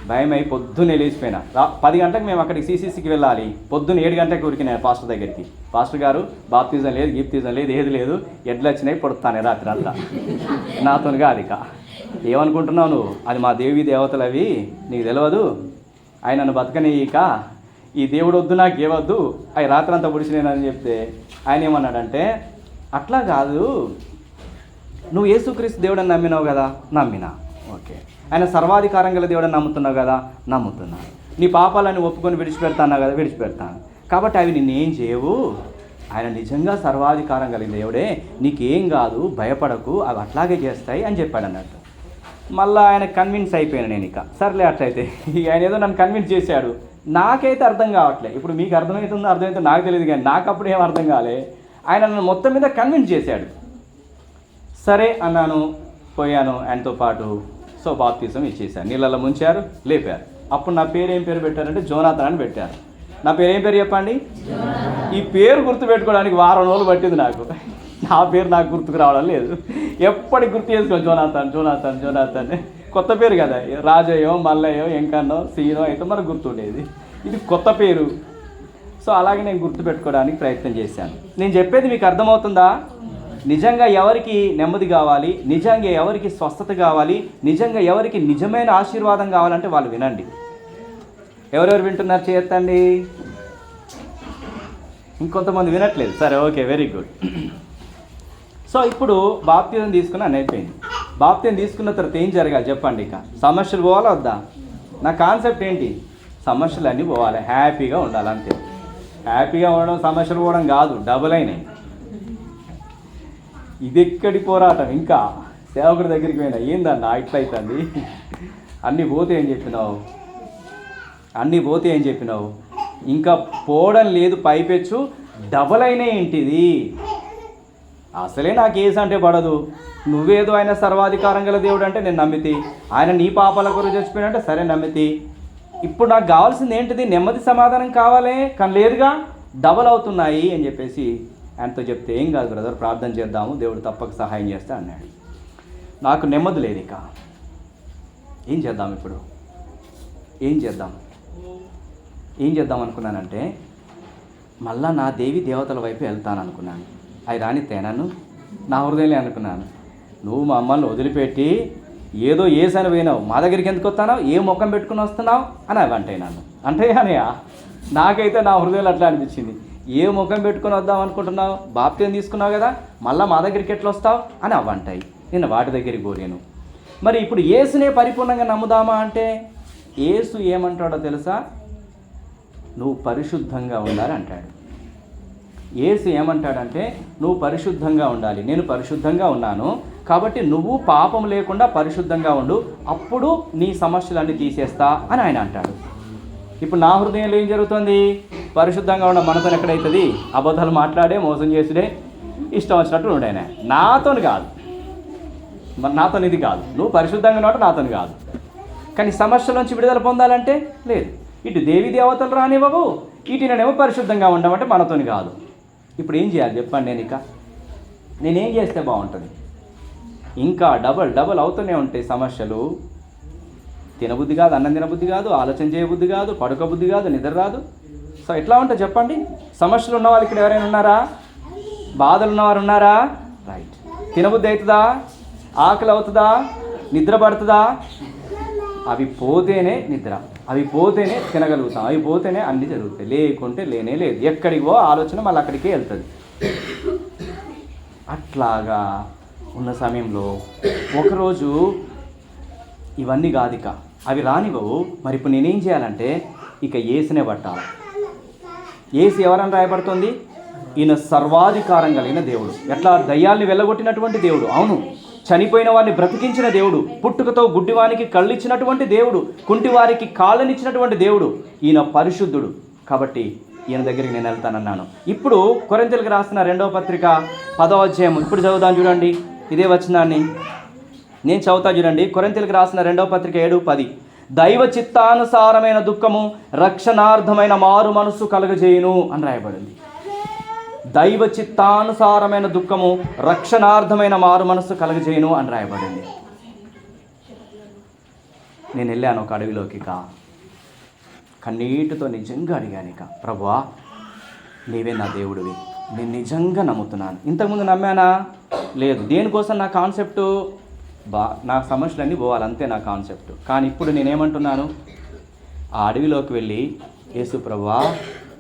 భయమై పొద్దున్నే లేచిపోయినా. 10 గంటలకు మేము అక్కడికి CCCకి వెళ్ళాలి. పొద్దున్న 7 గంటలకు ఉరికినా పాస్టర్ దగ్గరికి. పాస్టర్ గారు, బాప్తిజం లేదు, గిప్తిజం లేదు, ఏది లేదు, ఎడ్లు వచ్చినాయి, పొడుతానే రాత్రి అంతా. నాతోనిగా అది ఏమనుకుంటున్నావు నువ్వు? అది మా దేవి దేవతలు, అవి నీకు తెలియదు. ఆయన నన్ను బతకనిక, ఈ దేవుడు వద్దు, నాకు ఏవద్దు, అవి రాత్రంతా పొడిచినేనని చెప్తే ఆయన ఏమన్నాడంటే, అట్లా కాదు, నువ్వు యేసుక్రీస్తు దేవుడని నమ్మినావు కదా, నమ్మినా, ఓకే. ఆయన సర్వాధికారం గల దేవుడని నమ్ముతున్నావు కదా, నమ్ముతున్నా. నీ పాపాలని ఒప్పుకొని విడిచిపెడతాను కదా, విడిచిపెడతాను. కాబట్టి అవి నిన్నేం చేయవు. ఆయన నిజంగా సర్వాధికారం కలిగిన దేవుడే, నీకేం కాదు, భయపడకు, అవి అట్లాగే చేస్తాయి అని చెప్పాడు అన్నట్టు. మళ్ళీ ఆయన కన్విన్స్ అయిపోయాను నేను. ఇక సర్లే అట్లయితే, ఆయన ఏదో నన్ను కన్విన్స్ చేశాడు, నాకైతే అర్థం కావట్లే. ఇప్పుడు మీకు అర్థమవుతుందో నాకు తెలియదు, కానీ నాకు అప్పుడు ఏం అర్థం కాలే. ఆయన నన్ను మొత్తం మీద కన్విన్స్ చేశాడు. సరే అన్నాను, పోయాను ఆయనతో పాటు. సో బాప్తిజం ఇచ్చేసాను, నీళ్ళలో ముంచారు, లేపారు. అప్పుడు నా పేరు ఏం పేరు పెట్టారంటే జోనాథన్ అని పెట్టారు. నా పేరు ఏం పేరు చెప్పండి? ఈ పేరు గుర్తుపెట్టుకోవడానికి వారం రోజులు పట్టింది నాకు. నా పేరు నాకు గుర్తుకు రావడం లేదు. ఎప్పటికి గుర్తు చేసుకో జోనాథన్ జోనాథన్ జోనాథన్. కొత్త పేరు కదా, రాజయ్యో మల్లయ్యో ఎంకన్నో సీనో అయితే మనకు గుర్తుండేది. ఇది కొత్త పేరు. సో అలాగే నేను గుర్తుపెట్టుకోవడానికి ప్రయత్నం చేశాను. నేను చెప్పేది మీకు అర్థమవుతుందా? నిజంగా ఎవరికి నెమ్మది కావాలి, నిజంగా ఎవరికి స్వస్థత కావాలి, నిజంగా ఎవరికి నిజమైన ఆశీర్వాదం కావాలంటే వాళ్ళు వినండి. ఎవరెవరు వింటున్నారు చేయొద్దండి. ఇంకొంతమంది వినట్లేదు. సరే, ఓకే, వెరీ గుడ్. సో ఇప్పుడు బాప్తిజం తీసుకుని అయిపోయింది. బాప్తిజం తీసుకున్న తర్వాత ఏం జరగాలి చెప్పండి? ఇక సమస్యలు పోవాలా వద్దా? నా కాన్సెప్ట్ ఏంటి? సమస్యలు అన్నీ పోవాలి, హ్యాపీగా ఉండాలి, అంతే. హ్యాపీగా ఉండడం సమస్యలు పోవడం కాదు, డబుల్ అయినాయి. ఇది ఎక్కడి పోరాటం. ఇంకా సేవకుడి దగ్గరికి పోయినా ఏందన్నా ఇట్లా అవుతుంది, అన్నీ పోతే ఏం చెప్పినావు, అన్నీ పోతే ఏం చెప్పినావు, ఇంకా పోవడం లేదు, పైపెచ్చు డబల్ అయినా ఏంటిది? అసలే నాకు ఏసు అంటే పడదు. నువ్వేదో ఆయన సర్వాధికారం గల దేవుడు అంటే నేను నమ్మితి, ఆయన నీ పాపాల కొరకు చచ్చిపోయినంటే సరే నమ్మితి. ఇప్పుడు నాకు కావాల్సింది ఏంటిది? నెమ్మది సమాధానం కావాలే, కానీ లేదుగా, డబల్ అవుతున్నాయి అని చెప్పేసి ఆయనతో చెప్తే, ఏం కాదు బ్రదర్, ప్రార్థన చేద్దాము, దేవుడు తప్పక సహాయం చేస్తా అన్నాడు. నాకు నెమ్మది లేదు. ఇక ఏం చేద్దాం? ఇప్పుడు ఏం చేద్దాం అనుకున్నానంటే, మళ్ళా నా దేవి దేవతల వైపు వెళ్తాను అనుకున్నాను. అవి రానితే నన్ను నా హృదయంలో అనుకున్నాను. నువ్వు మా అమ్మల్ని వదిలిపెట్టి ఏదో ఏసని పోయినావు, మా దగ్గరికి ఎందుకు వస్తున్నావు, ఏ ముఖం పెట్టుకుని వస్తున్నావు అని అవి అంటాయి నన్ను. అంటే అనయా, నాకైతే నా హృదయంలో అట్లా అనిపించింది. ఏ ముఖం పెట్టుకుని వద్దాం అనుకుంటున్నావు, బాప్తిజం తీసుకున్నావు కదా, మళ్ళీ మా దగ్గరికి ఎట్లా వస్తావు అని అవ్వంటాయి. నేను వాటి దగ్గరికి పోలేను. మరి ఇప్పుడు యేసునే పరిపూర్ణంగా నమ్ముదామా అంటే, యేసు ఏమంటాడో తెలుసా? నువ్వు పరిశుద్ధంగా ఉండాలి అంటాడు. యేసు ఏమంటాడంటే, నువ్వు పరిశుద్ధంగా ఉండాలి. నేను పరిశుద్ధంగా ఉన్నాను కాబట్టి నువ్వు పాపం లేకుండా పరిశుద్ధంగా ఉండు, అప్పుడు నీ సమస్యలన్నీ తీసేస్తా అని ఆయన అంటాడు. ఇప్పుడు నా హృదయంలో ఏం జరుగుతుంది? పరిశుద్ధంగా ఉన్న మనతో ఎక్కడైతుంది? అబద్ధాలు మాట్లాడే, మోసం చేసుడే, ఇష్టం వచ్చినట్టు ఉండేనా. నాతో కాదు, నాతో ఇది కాదు. నువ్వు పరిశుద్ధంగా ఉన్నట్టు నాతో కాదు. కానీ సమస్యల నుంచి విడుదల పొందాలంటే లేదు. ఇటు దేవి దేవతలు రానివ్వవు, ఇటు నేనేమో పరిశుద్ధంగా ఉండమంటే మనతోని కాదు. ఇప్పుడు ఏం చేయాలి చెప్పండి? నేనేం చేస్తే బాగుంటుంది? ఇంకా డబల్ అవుతూనే ఉంటాయి సమస్యలు. తినబుద్ధి కాదు, అన్నం తినబుద్ధి కాదు, ఆలోచన చేయబుద్ధి కాదు, పడుకోబుద్ధి కాదు, నిద్ర రాదు. సో ఎట్లా ఉంటుంది చెప్పండి? సమస్యలు ఉన్నవాళ్ళు ఇక్కడ ఎవరైనా ఉన్నారా? బాధలు ఉన్నవారు ఉన్నారా? రైట్. తినబుద్ధి అవుతుందా? ఆకలి అవుతుందా? నిద్ర పడుతుందా? అవి పోతేనే నిద్ర, అవి పోతేనే తినగలుగుతాం, అవి పోతేనే అన్నీ జరుగుతాయి. లేకుంటే లేనే లేదు. ఎక్కడికో ఆలోచన మళ్ళీ అక్కడికే వెళ్తుంది. అట్లాగా ఉన్న సమయంలో ఒకరోజు ఇవన్నీ కాదు, ఇక అవి రానివ్వవు. మరి ఇప్పుడు నేనేం చేయాలంటే, ఇక యేసునే పట్టాలి. యేసు ఎవరని రాయబడుతుంది? ఈయన సర్వాధికారం కలిగిన దేవుడు. ఎట్లా? దయ్యాల్ని వెళ్ళగొట్టినటువంటి దేవుడు. అవును, చనిపోయిన వారిని బ్రతికించిన దేవుడు, పుట్టుకతో గుడ్డివానికి కళ్ళిచ్చినటువంటి దేవుడు, కుంటివారికి కాళ్ళనిచ్చినటువంటి దేవుడు. ఈయన పరిశుద్ధుడు. కాబట్టి ఈయన దగ్గరికి నేను వెళ్తానన్నాను. ఇప్పుడు కొరింథీయులకు రాసిన 2వ పత్రిక 10వ అధ్యాయం ఇప్పుడు చదువుదాం. చూడండి, ఇదే వచనాన్ని నేను చదువుతా. చూడండి, కొరింథీయులకు రాసిన 2వ పత్రిక 7:10. దైవ చిత్తానుసారమైన దుఃఖము రక్షణార్థమైన మారు మనస్సు కలుగజేయును అని రాయబడింది. దైవ చిత్తానుసారమైన దుఃఖము రక్షణార్థమైన మారు మనస్సు కలుగజేయును అని రాయబడింది. నేను వెళ్ళాను ఒక అడవిలోకి, కన్నీటితో నిజంగా అడిగాను, ఇక ప్రభువా నీవే నా దేవుడివి, నేను నిజంగా నమ్ముతున్నాను. ఇంతకుముందు నమ్మానా? లేదు. దేనికోసం? నా కాన్సెప్టు నా సమస్యలన్నీ పోవాలి, అంతే నా కాన్సెప్ట్. కానీ ఇప్పుడు నేనేమంటున్నాను? ఆ అడవిలోకి వెళ్ళి, యేసు ప్రభువా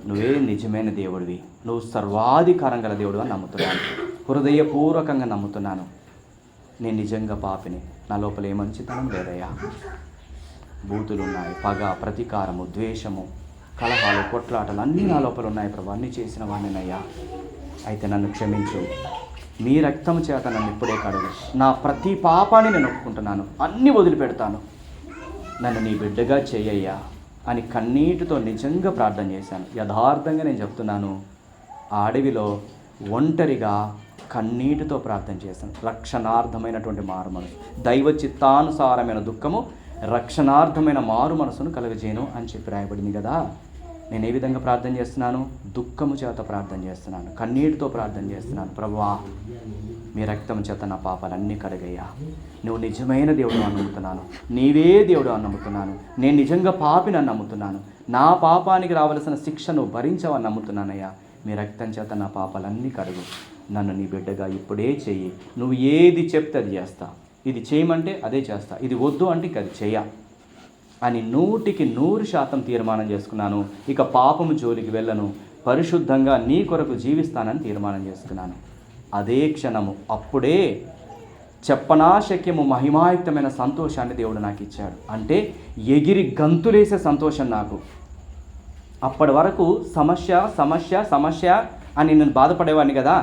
నువ్వే నిజమైన దేవుడివి, నువ్వు సర్వాధికారం గల దేవుడు అని నమ్ముతున్నాను, హృదయపూర్వకంగా నమ్ముతున్నాను. నేను నిజంగా పాపిని, నా లోపల ఏ మంచితనం లేదయ్యా, బూతులు ఉన్నాయి, పగ, ప్రతీకారము, ద్వేషము, కలహాలు, కొట్లాటలు అన్నీ నా లోపల ఉన్నాయి ప్రభు, అన్నీ చేసిన వాడినయ్యా. అయితే నన్ను క్షమించు, మీ రక్తం చేత నన్ను ఇప్పుడే కడుగు, నా ప్రతి పాపాన్ని నేను ఒప్పుకుంటున్నాను, అన్నీ వదిలిపెడతాను, నన్ను నీ బిడ్డగా చెయ్యయ్యా అని కన్నీటితో నిజంగా ప్రార్థన చేశాను. యథార్థంగా నేను చెప్తున్నాను, ఆ అడవిలో ఒంటరిగా కన్నీటితో ప్రార్థన చేశాను. రక్షణార్థమైనటువంటి మారు మనసు, దైవ చిత్తానుసారమైన దుఃఖము రక్షణార్థమైన మారు మనసును కలుగజేయను అని చెప్పి రాయబడింది కదా. నేను ఏ విధంగా ప్రార్థన చేస్తున్నాను? దుఃఖము చేత ప్రార్థన చేస్తున్నాను, కన్నీటితో ప్రార్థన చేస్తున్నాను. ప్రభువా, మీ రక్తం చేత నా పాపాలన్నీ కడిగయ్యా. నువ్వు నిజమైన దేవుడు అని నమ్ముతున్నాను, నీవే దేవుడు అని నమ్ముతున్నాను. నేను నిజంగా పాపిని అని నమ్ముతున్నాను. నా పాపానికి రావలసిన శిక్షను భరించవని నమ్ముతున్నానయ్యా. మీ రక్తం చేత నా పాపాలన్నీ కడుగు, నన్ను నీ బిడ్డగా ఇప్పుడే చెయ్యి. నువ్వు ఏది చెప్తే అది చేస్తా, ఇది చేయమంటే అదే చేస్తా, ఇది వద్దు అంటే ఇక అది చెయ్య అని 100% తీర్మానం చేసుకున్నాను. ఇక పాపము జోలికి వెళ్ళను, పరిశుద్ధంగా నీ కొరకు జీవిస్తానని తీర్మానం చేసుకున్నాను. అదే క్షణము, అప్పుడే చెప్పనాశక్యము మహిమాయుక్తమైన సంతోషాన్ని దేవుడు నాకు ఇచ్చాడు. అంటే ఎగిరి గంతులేసే సంతోషం నాకు. అప్పటి వరకు సమస్య సమస్య సమస్య అని నేను బాధపడేవాడిని కదా.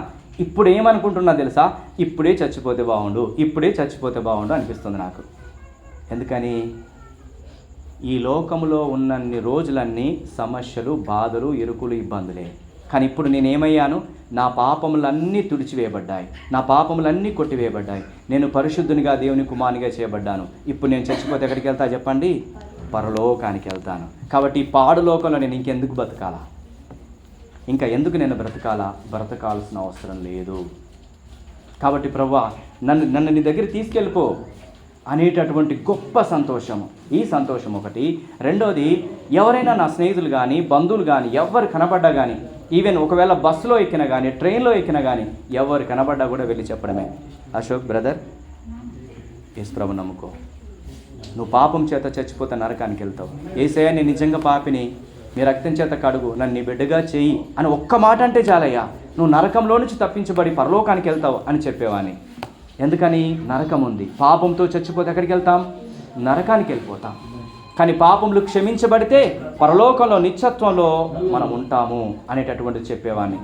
ఇప్పుడు ఏమనుకుంటున్నా తెలుసా? ఇప్పుడే చచ్చిపోతే బాగుండు, ఇప్పుడే చచ్చిపోతే బాగుండు అనిపిస్తుంది నాకు. ఎందుకని? ఈ లోకంలో ఉన్నన్ని రోజులన్నీ సమస్యలు, బాధలు, ఇరుకులు, ఇబ్బందులే. కానీ ఇప్పుడు నేనేమయ్యాను? నా పాపములన్నీ తుడిచివేయబడ్డాయి, నా పాపములన్నీ కొట్టివేయబడ్డాయి. నేను పరిశుద్ధునిగా దేవుని కుమారునిగా చేయబడ్డాను. ఇప్పుడు నేను చచ్చిపోతే ఎక్కడికి వెళ్తా చెప్పండి? పరలోకానికి వెళ్తాను. కాబట్టి ఈ పాడు లోకంలో నేను ఇంకెందుకు బతకాలా? ఇంకా ఎందుకు నేను బ్రతకాల్సిన అవసరం లేదు. కాబట్టి ప్రభువా, నన్ను నీ దగ్గర తీసుకెళ్ళిపో అనేటటువంటి గొప్ప సంతోషము. ఈ సంతోషం ఒకటి. రెండోది, ఎవరైనా నా స్నేహితులు కానీ, బంధువులు కానీ, ఎవరు కనబడ్డా కానీ, ఈవెన్ ఒకవేళ బస్సులో ఎక్కినా కానీ, ట్రైన్లో ఎక్కినా కానీ, ఎవరు కనబడ్డా కూడా వెళ్ళి చెప్పడమే, అశోక్ బ్రదర్, యేసు ప్రభు నమ్ముకో, నువ్వు పాపం చేత చచ్చిపోతే నరకానికి వెళ్తావు. యేసయ్యా, నేను నిజంగా పాపిని, మీ రక్తం చేత కడుగు, నన్ను నీ బిడ్డగా చెయ్యి అని ఒక్క మాట అంటే చాలయ్యా, నువ్వు నరకంలో నుంచి తప్పించబడి పరలోకానికి వెళ్తావు అని చెప్పేవాని. ఎందుకని? నరకం ఉంది. పాపంతో చచ్చిపోతే ఎక్కడికి వెళ్తాం? నరకానికి వెళ్ళిపోతాం. కానీ పాపములు క్షమించబడితే పరలోకంలో నిత్యత్వంలో మనం ఉంటాము అనేటటువంటి చెప్పేవాడిని.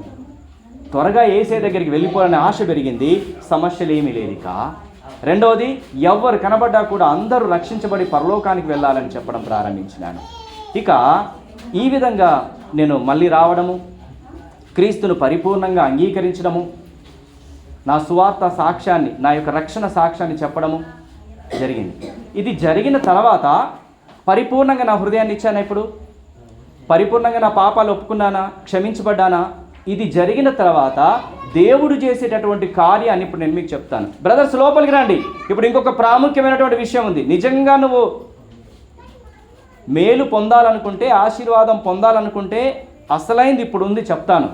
త్వరగా యేసే దగ్గరికి వెళ్ళిపోవాలనే ఆశ పెరిగింది. సమస్యలు ఏమీ లేదు. ఇక రెండవది, ఎవరు కనబడ్డా కూడా అందరూ రక్షించబడి పరలోకానికి వెళ్ళాలని చెప్పడం ప్రారంభించినాను. ఇక ఈ విధంగా నేను మళ్ళీ రావడము, క్రీస్తును పరిపూర్ణంగా అంగీకరించడము, నా సువార్త సాక్ష్యాన్ని, నా యొక్క రక్షణ సాక్ష్యాన్ని చెప్పడము జరిగింది. ఇది జరిగిన తర్వాత పరిపూర్ణంగా నా హృదయాన్ని ఇచ్చానా? ఇప్పుడు పరిపూర్ణంగా నా పాపాలు ఒప్పుకున్నానా? క్షమించబడ్డానా? ఇది జరిగిన తర్వాత దేవుడు చేసేటటువంటి కార్యాన్ని ఇప్పుడు నేను మీకు చెప్తాను. బ్రదర్స్, లోపలికి రండి. ఇప్పుడు ఇంకొక ప్రాముఖ్యమైనటువంటి విషయం ఉంది. నిజంగా నువ్వు మేలు పొందాలనుకుంటే, ఆశీర్వాదం పొందాలనుకుంటే అసలైంది ఇప్పుడు ఉంది, చెప్తాను.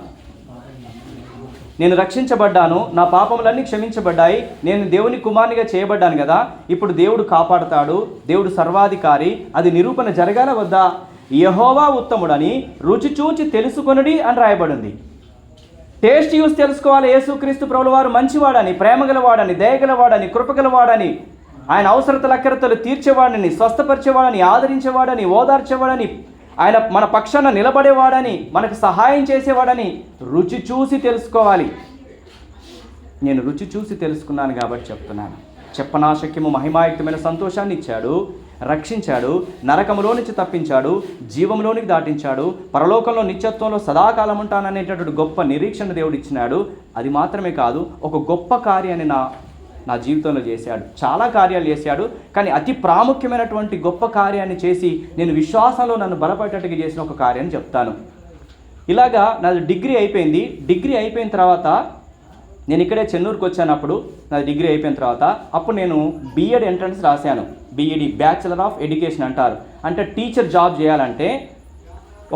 నేను రక్షించబడ్డాను, నా పాపములన్నీ క్షమించబడ్డాయి, నేను దేవుని కుమారునిగా చేయబడ్డాను కదా. ఇప్పుడు దేవుడు కాపాడుతాడు, దేవుడు సర్వాధికారి. అది నిరూపణ జరగాల వద్దా? యెహోవా ఉత్తముడని రుచి చూచి తెలుసుకొనుడి అని రాయబడింది. టేస్ట్ చూసి తెలుసుకోవాలి. యేసుక్రీస్తు ప్రభుల వారు మంచివాడని, ప్రేమగలవాడని, దయగలవాడని, కృపగలవాడని, ఆయన అవసరతల అక్కరతలు తీర్చేవాడని, స్వస్థపరిచేవాడని, ఆదరించేవాడని, ఓదార్చేవాడని, ఆయన మన పక్షాన నిలబడేవాడని, మనకు సహాయం చేసేవాడని రుచి చూసి తెలుసుకోవాలి. నేను రుచి చూసి తెలుసుకున్నాను కాబట్టి చెప్తున్నాను. చెప్పనాశక్యము మహిమాయుక్తమైన సంతోషాన్ని ఇచ్చాడు, రక్షించాడు, నరకములో నుంచి తప్పించాడు, జీవంలోనికి దాటించాడు, పరలోకంలో నిత్యత్వంలో సదాకాలం ఉంటాననేటటువంటి గొప్ప నిరీక్షణ దేవుడు ఇచ్చినాడు. అది మాత్రమే కాదు, ఒక గొప్ప కార్యాన్ని నా జీవితంలో చేశాడు. చాలా కార్యాలు చేశాడు, కానీ అతి ప్రాముఖ్యమైనటువంటి గొప్ప కార్యాన్ని చేసి నేను విశ్వాసంలో నన్ను బలపడేటట్టుగా చేసిన ఒక కార్యాన్ని చెప్తాను. ఇలాగా నాది డిగ్రీ అయిపోయింది. డిగ్రీ అయిపోయిన తర్వాత నేను ఇక్కడే చెన్నూరుకు వచ్చానప్పుడు, నాది డిగ్రీ అయిపోయిన తర్వాత అప్పుడు నేను బీఎడ్ ఎంట్రన్స్ రాశాను. బీఈడి, బ్యాచిలర్ ఆఫ్ ఎడ్యుకేషన్ అంటారు. అంటే టీచర్ జాబ్ చేయాలంటే,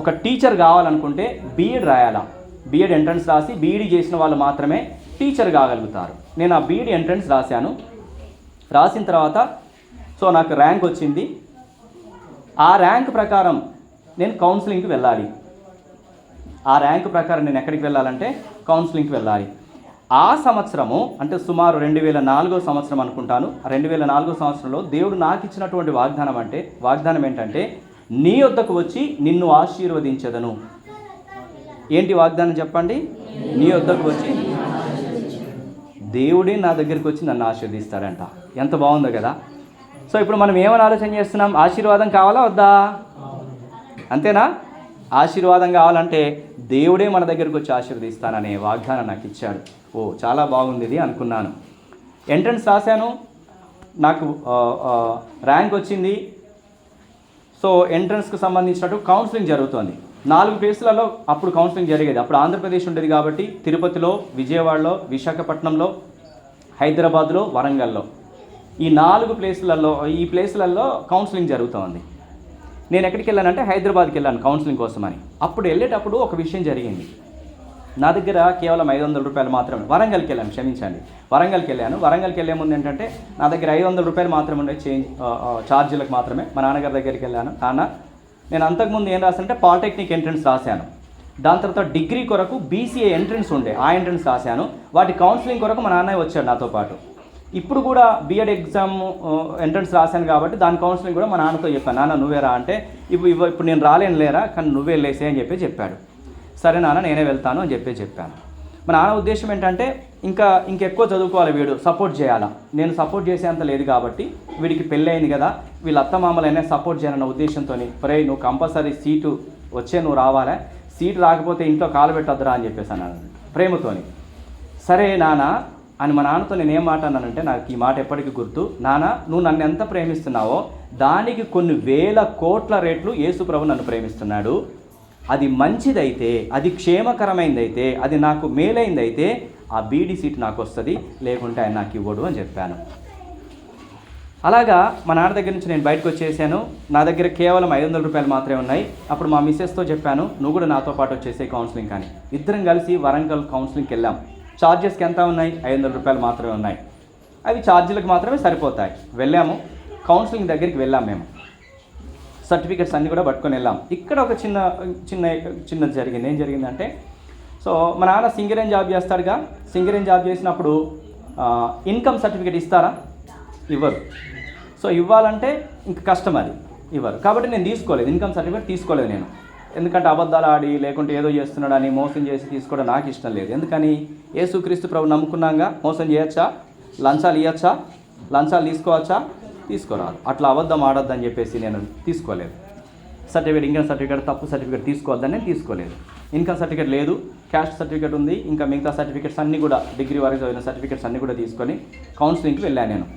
ఒక టీచర్ కావాలనుకుంటే బీఎడ్ రాయాలా. బీఎడ్ ఎంట్రన్స్ రాసి బీఈడి చేసిన వాళ్ళు మాత్రమే టీచర్ కాగలుగుతారు. నేను ఆ బీఈడి ఎంట్రన్స్ రాశాను. రాసిన తర్వాత నాకు ర్యాంక్ వచ్చింది. ఆ ర్యాంక్ ప్రకారం నేను కౌన్సిలింగ్కి వెళ్ళాలి. ఆ ర్యాంక్ ప్రకారం నేను ఎక్కడికి వెళ్ళాలంటే కౌన్సిలింగ్కి వెళ్ళాలి. ఆ సంవత్సరము అంటే సుమారు 2004 సంవత్సరం అనుకుంటాను. 2004 సంవత్సరంలో దేవుడు నాకు ఇచ్చినటువంటి వాగ్దానం ఏంటంటే, నీ వద్దకు వచ్చి నిన్ను ఆశీర్వదించదను. ఏంటి వాగ్దానం చెప్పండి? నీ వద్దకు వచ్చి దేవుడే నా దగ్గరికి వచ్చి నన్ను ఆశీర్వదిస్తాడంట. ఎంత బాగుందో కదా. ఇప్పుడు మనం ఏమని ఆలోచన చేస్తున్నాం? ఆశీర్వాదం కావాలా వద్దా? అంతేనా? ఆశీర్వాదం కావాలంటే దేవుడే మన దగ్గరకు వచ్చి ఆశీర్వదిస్తాననే వాగ్దానం నాకు ఇచ్చాడు. ఓ చాలా బాగుంది ఇది అనుకున్నాను. ఎంట్రన్స్ రాశాను, నాకు ర్యాంక్ వచ్చింది. సో ఎంట్రన్స్కి సంబంధించినట్టు కౌన్సిలింగ్ జరుగుతుంది. 4 ప్లేసులలో అప్పుడు కౌన్సిలింగ్ జరిగేది. అప్పుడు ఆంధ్రప్రదేశ్ ఉండేది కాబట్టి తిరుపతిలో, విజయవాడలో, విశాఖపట్నంలో, హైదరాబాద్లో, వరంగల్లో ఈ 4 ప్లేసులలో కౌన్సిలింగ్ జరుగుతుంది. నేను ఎక్కడికి వెళ్ళానంటే హైదరాబాద్కి వెళ్ళాను కౌన్సిలింగ్ కోసమని. అప్పుడు వెళ్ళేటప్పుడు ఒక విషయం జరిగింది. నా దగ్గర కేవలం 500 రూపాయలు మాత్రమే. వరంగల్కి వెళ్ళాను, క్షమించండి, వరంగల్కి వెళ్ళాను. వరంగల్కి వెళ్ళే ముందు ఏంటంటే నా దగ్గర 500 రూపాయలు మాత్రమే ఉండే ఛార్జీలకు మాత్రమే. మా నాన్నగారి దగ్గరికి వెళ్ళాను. నాన్న, నేను అంతకుముందు ఏం రాశానంటే పాలిటెక్నిక్ ఎంట్రన్స్ రాశాను. దాని తర్వాత డిగ్రీ కొరకు BCA ఎంట్రన్స్ ఉండే, ఆ ఎంట్రన్స్ రాశాను. వాటి కౌన్సిలింగ్ కొరకు మా నాన్నయ్య వచ్చాడు నాతో పాటు. ఇప్పుడు కూడా B.Ed ఎగ్జామ్ ఎంట్రన్స్ రాశాను కాబట్టి దాని కౌన్సిలింగ్ కూడా మా నాన్నతో చెప్పాను. నాన్న నువ్వే రా అంటే, ఇప్పుడు నేను రాలేను లేరా, కానీ నువ్వే వెళ్ళేసే అని చెప్పాడు. సరే నాన్న నేనే వెళ్తాను అని చెప్పాను. మా నాన్న ఉద్దేశం ఏంటంటే ఇంకెక్కువ చదువుకోవాలి, వీడు సపోర్ట్ చేయాలా. నేను సపోర్ట్ చేసేంత లేదు కాబట్టి, వీడికి పెళ్ళయింది కదా, వీళ్ళ అత్తమామలైనా సపోర్ట్ చేయాలన్న ఉద్దేశంతో, నువ్వు కంపల్సరీ సీటు నువ్వు రావాలా, సీటు రాకపోతే ఇంట్లో కాలు పెట్టొద్దురా అని చెప్పేసాను ప్రేమతోని. సరే నాన్న అని మా నాన్నతో నేను ఏం మాట అన్నానంటే, నాకు ఈ మాట ఎప్పటికీ గుర్తు. నాన్న, నువ్వు నన్ను ఎంత ప్రేమిస్తున్నావో దానికి కొన్ని వేల కోట్ల రేట్లు యేసు ప్రభు నన్ను ప్రేమిస్తున్నాడు. అది మంచిదైతే, అది క్షేమకరమైందైతే, అది నాకు మేలైందైతే ఆ BD సీట్ నాకు వస్తుంది, లేకుంటే ఆయన నాకు ఇవ్వడు అని చెప్పాను. అలాగా మా నాన్న దగ్గర నుంచి నేను బయటకు వచ్చేసాను. నా దగ్గర కేవలం 500 రూపాయలు మాత్రమే ఉన్నాయి. అప్పుడు మా మిస్సెస్తో చెప్పాను, నువ్వు కూడా నాతో పాటు వచ్చేసే కౌన్సిలింగ్ కానీ. ఇద్దరం కలిసి వరంగల్ కౌన్సిలింగ్కి వెళ్ళాం. ఛార్జెస్కి ఎంత ఉన్నాయి? 500 రూపాయలు మాత్రమే ఉన్నాయి. అవి ఛార్జీలకు మాత్రమే సరిపోతాయి. వెళ్ళాము, కౌన్సిలింగ్ దగ్గరికి వెళ్ళాం. మేము సర్టిఫికెట్స్ అన్నీ కూడా పట్టుకొని వెళ్ళాం. ఇక్కడ ఒక చిన్నది జరిగింది. ఏం జరిగిందంటే, సో మా నాన్న సింగరేణి జాబ్ చేస్తాడుగా. సింగరేణి జాబ్ చేసినప్పుడు ఇన్కమ్ సర్టిఫికేట్ ఇస్తారా? ఇవ్వరు. సో ఇవ్వాలంటే ఇంక కష్టం, అది ఇవ్వరు. కాబట్టి నేను తీసుకోలేదు, ఇన్కమ్ సర్టిఫికేట్ తీసుకోలేదు నేను. ఎందుకంటే అబద్ధాలు ఆడి లేకుంటే ఏదో చేస్తున్నాడని మోసం చేసి తీసుకోవడం నాకు ఇష్టం లేదు. ఎందుకని? యేసుక్రీస్తు ప్రభు నమ్ముకున్నాగా. మోసం చేయొచ్చా? లంచాలు ఇవ్వచ్చా? లంచాలు తీసుకోవచ్చా? తీసుకోరాదు. అట్లా అబద్ధం ఆడొద్దని చెప్పేసి నేను తీసుకోలేదు సర్టిఫికేట్. ఇన్కమ్ సర్టిఫికేట్ తప్పు సర్టిఫికేట్ తీసుకోవద్దని నేను తీసుకోలేదు. ఇన్కమ్ సర్టిఫికేట్ లేదు, క్యాస్ట్ సర్టిఫికేట్ ఉంది. ఇంకా మిగతా సర్టిఫికేట్స్ అన్నీ కూడా, డిగ్రీ వరకు చదివిన సర్టిఫికేట్స్ అన్నీ కూడా తీసుకొని కౌన్సిలింగ్కి వెళ్ళాను నేను.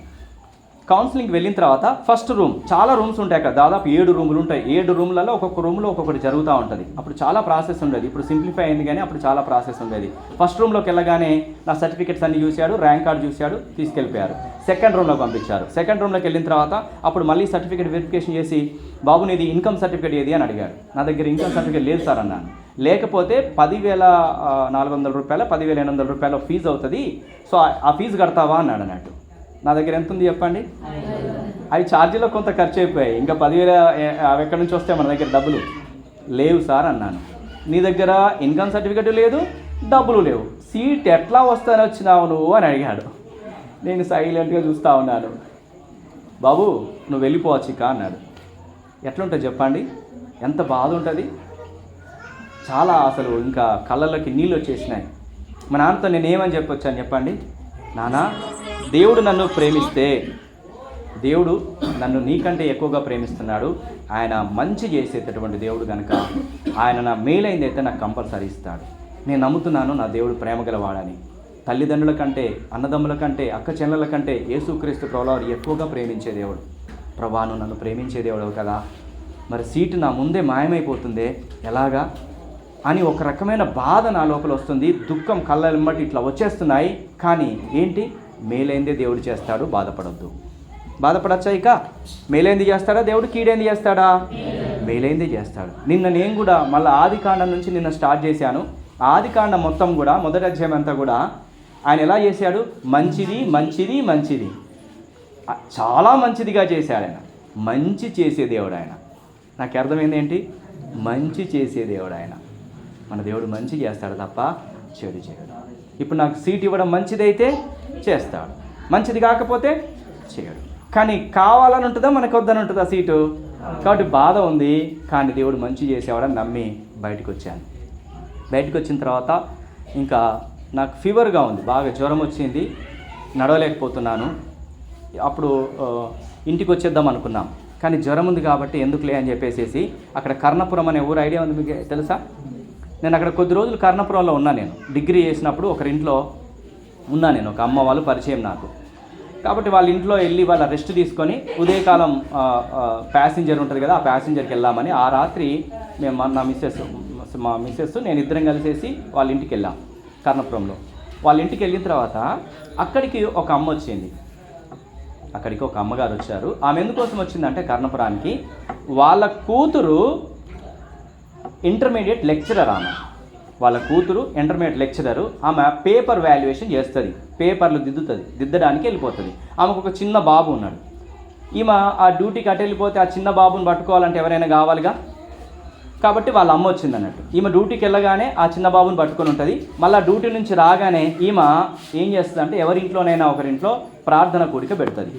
కౌన్సిలింగ్కి వెళ్ళిన తర్వాత ఫస్ట్ రూమ్, చాలా రూమ్స్ ఉంటాయి అక్కడ, దాదాపు 7 రూములు ఉంటాయి. 7 రూమ్లలో ఒక్కొక్క రూమ్లో ఒక్కొక్కటి జరుగుతూ ఉంటుంది. అప్పుడు చాలా ప్రాసెస్ ఉండేది, ఇప్పుడు సింప్లిఫై అయింది కానీ అప్పుడు చాలా ప్రాసెస్ ఉండేది. ఫస్ట్ రూమ్లోకి వెళ్ళగానే నా సర్టిఫికేట్స్ అన్ని చూశాడు, ర్యాంక్ కార్డు చూశాడు, తీసుకెళ్ళిపోయారు. సెకండ్ రూమ్లో పంపించారు. సెకండ్ రూమ్లోకి వెళ్ళిన తర్వాత అప్పుడు మళ్ళీ సర్టిఫికేట్ వెరిఫికేషన్ చేసి, బాబు నీది ఇన్కమ్ సర్టిఫికేట్ ఏది అని అడిగాడు. నా దగ్గర ఇన్కమ్ సర్టిఫికేట్ లేదు సార్ అన్నాను. లేకపోతే 10,400 రూపాయలు 10,800 రూపాయలు ఫీజు అవుతుంది, సో ఆ ఫీజు కడతావా అన్నాడు అన్నట్టు. నా దగ్గర ఎంత ఉంది చెప్పండి? అవి ఛార్జీలో కొంత ఖర్చు అయిపోయాయి. ఇంకా 10,000 అవి ఎక్కడి నుంచి వస్తే మన దగ్గర డబ్బులు లేవు సార్ అన్నాను. నీ దగ్గర ఇన్కమ్ సర్టిఫికేట్ లేదు, డబ్బులు లేవు, సీట్ ఎట్లా వస్తానని వచ్చినావు నువ్వు అని అడిగాడు. నేను సైలెంట్గా చూస్తూ ఉన్నాను. బాబు నువ్వు వెళ్ళిపోవచ్చు ఇక అన్నాడు. ఎట్లుంటుంది చెప్పండి? ఎంత బాధ ఉంటుంది. చాలా అసలు ఇంకా కళ్ళల్లోకి నీళ్ళు వచ్చేసినాయి. మా నాన్నతో నేను ఏమని చెప్పొచ్చాను చెప్పండి? నాన్న, దేవుడు నన్ను ప్రేమిస్తే, దేవుడు నన్ను నీకంటే ఎక్కువగా ప్రేమిస్తున్నాడు. ఆయన మంచి చేసేటటువంటి దేవుడు కనుక ఆయన నా మేలైంది అయితే నాకు కంపల్సరీ ఇస్తాడు. నేను నమ్ముతున్నాను నా దేవుడు ప్రేమ గలవాడని. తల్లిదండ్రుల కంటే, అన్నదమ్ముల కంటే, అక్క చెల్లెల కంటే యేసుక్రీస్తు ప్రభువారు ఎక్కువగా ప్రేమించే దేవుడు. ప్రభా నువ్వు నన్ను ప్రేమించే దేవుడు కదా, మరి సీటు నా ముందే మాయమైపోతుందే ఎలాగా అని ఒక రకమైన బాధ నా లోపల వస్తుంది. దుఃఖం కళ్ళెమ్మటి ఇట్లా వచ్చేస్తున్నాయి. కానీ ఏంటి? మేలైందే దేవుడు చేస్తాడు, బాధపడొద్దు. బాధపడచ్చా? ఇక మేలైంది చేస్తాడా దేవుడు, కీడైంది చేస్తాడా? మేలైందే చేస్తాడు. నిన్న నేను కూడా మళ్ళీ ఆదికాండం నుంచి నిన్న స్టార్ట్ చేశాను. ఆదికాండం మొత్తం కూడా మొదటి అధ్యాయం అంతా కూడా ఆయన ఎలా చేశాడు? మంచిది మంచిది మంచిది, చాలా మంచిదిగా చేశాడు ఆయన. మంచి చేసే దేవుడు ఆయన. నాకు అర్థమైంది ఏంటి? మంచి చేసే దేవుడు ఆయన. మన దేవుడు మంచి చేస్తాడు తప్ప చెడు చేయడు. ఇప్పుడు నాకు సీట్ ఇవ్వడం మంచిదైతే చేస్తాడు, మంచిది కాకపోతే చేయడు. కానీ కావాలని ఉంటుందా, మనకు వద్దని ఉంటుందా సీటు? కాబట్టి బాధ ఉంది. కానీ దేవుడు మంచి చేసేవాడని నమ్మి బయటకు వచ్చాను. బయటకు వచ్చిన తర్వాత ఇంకా నాకు ఫీవర్గా ఉంది, బాగా జ్వరం వచ్చింది, నడవలేకపోతున్నాను. అప్పుడు ఇంటికి వచ్చేద్దాం అనుకున్నాం. కానీ జ్వరం ఉంది కాబట్టి ఎందుకులే అని చెప్పేసి అక్కడ కర్ణపురం అనే ఊరు ఐడియా ఉంది మీకు తెలుసా? నేను అక్కడ కొద్ది రోజులు కర్ణపురంలో ఉన్నా. నేను డిగ్రీ చేసినప్పుడు ఒకరింట్లో ఉన్నా. నేను ఒక అమ్మ వాళ్ళు పరిచయం నాకు. కాబట్టి వాళ్ళ ఇంట్లో వెళ్ళి వాళ్ళ రెస్ట్ తీసుకొని ఉదయకాలం ప్యాసింజర్ ఉంటుంది కదా, ఆ ప్యాసింజర్కి వెళ్ళామని ఆ రాత్రి మేము మా మిస్సెస్ నేను ఇద్దరం కలిసేసి వాళ్ళ ఇంటికి వెళ్ళాం కర్ణపురంలో. వాళ్ళ ఇంటికి వెళ్ళిన తర్వాత అక్కడికి ఒక అమ్మ వచ్చింది. అక్కడికి ఒక అమ్మగారు వచ్చారు. ఆమె ఎందుకోసం వచ్చిందంటే కర్ణపురానికి వాళ్ళ కూతురు ఇంటర్మీడియట్ లెక్చరర్. వాళ్ళ కూతురు ఇంటర్మీడియట్ లెక్చరరు. ఆమె పేపర్ వాల్యుయేషన్ చేస్తుంది, పేపర్లు దిద్దడానికి వెళ్ళిపోతుంది. ఆమెకు ఒక చిన్న బాబు ఉన్నాడు. ఈమె ఆ డ్యూటీకి అటు వెళ్ళిపోతే ఆ చిన్న బాబుని పట్టుకోవాలంటే ఎవరైనా కావాలిగా. కాబట్టి వాళ్ళ అమ్మ వచ్చింది అన్నట్టు. ఈమె డ్యూటీకి వెళ్ళగానే ఆ చిన్న బాబుని పట్టుకొని ఉంటుంది. మళ్ళీ డ్యూటీ నుంచి రాగానే ఈమె ఏం చేస్తుంది అంటే ఎవరింట్లోనైనా ఒకరింట్లో ప్రార్థన కూడిక పెడుతుంది.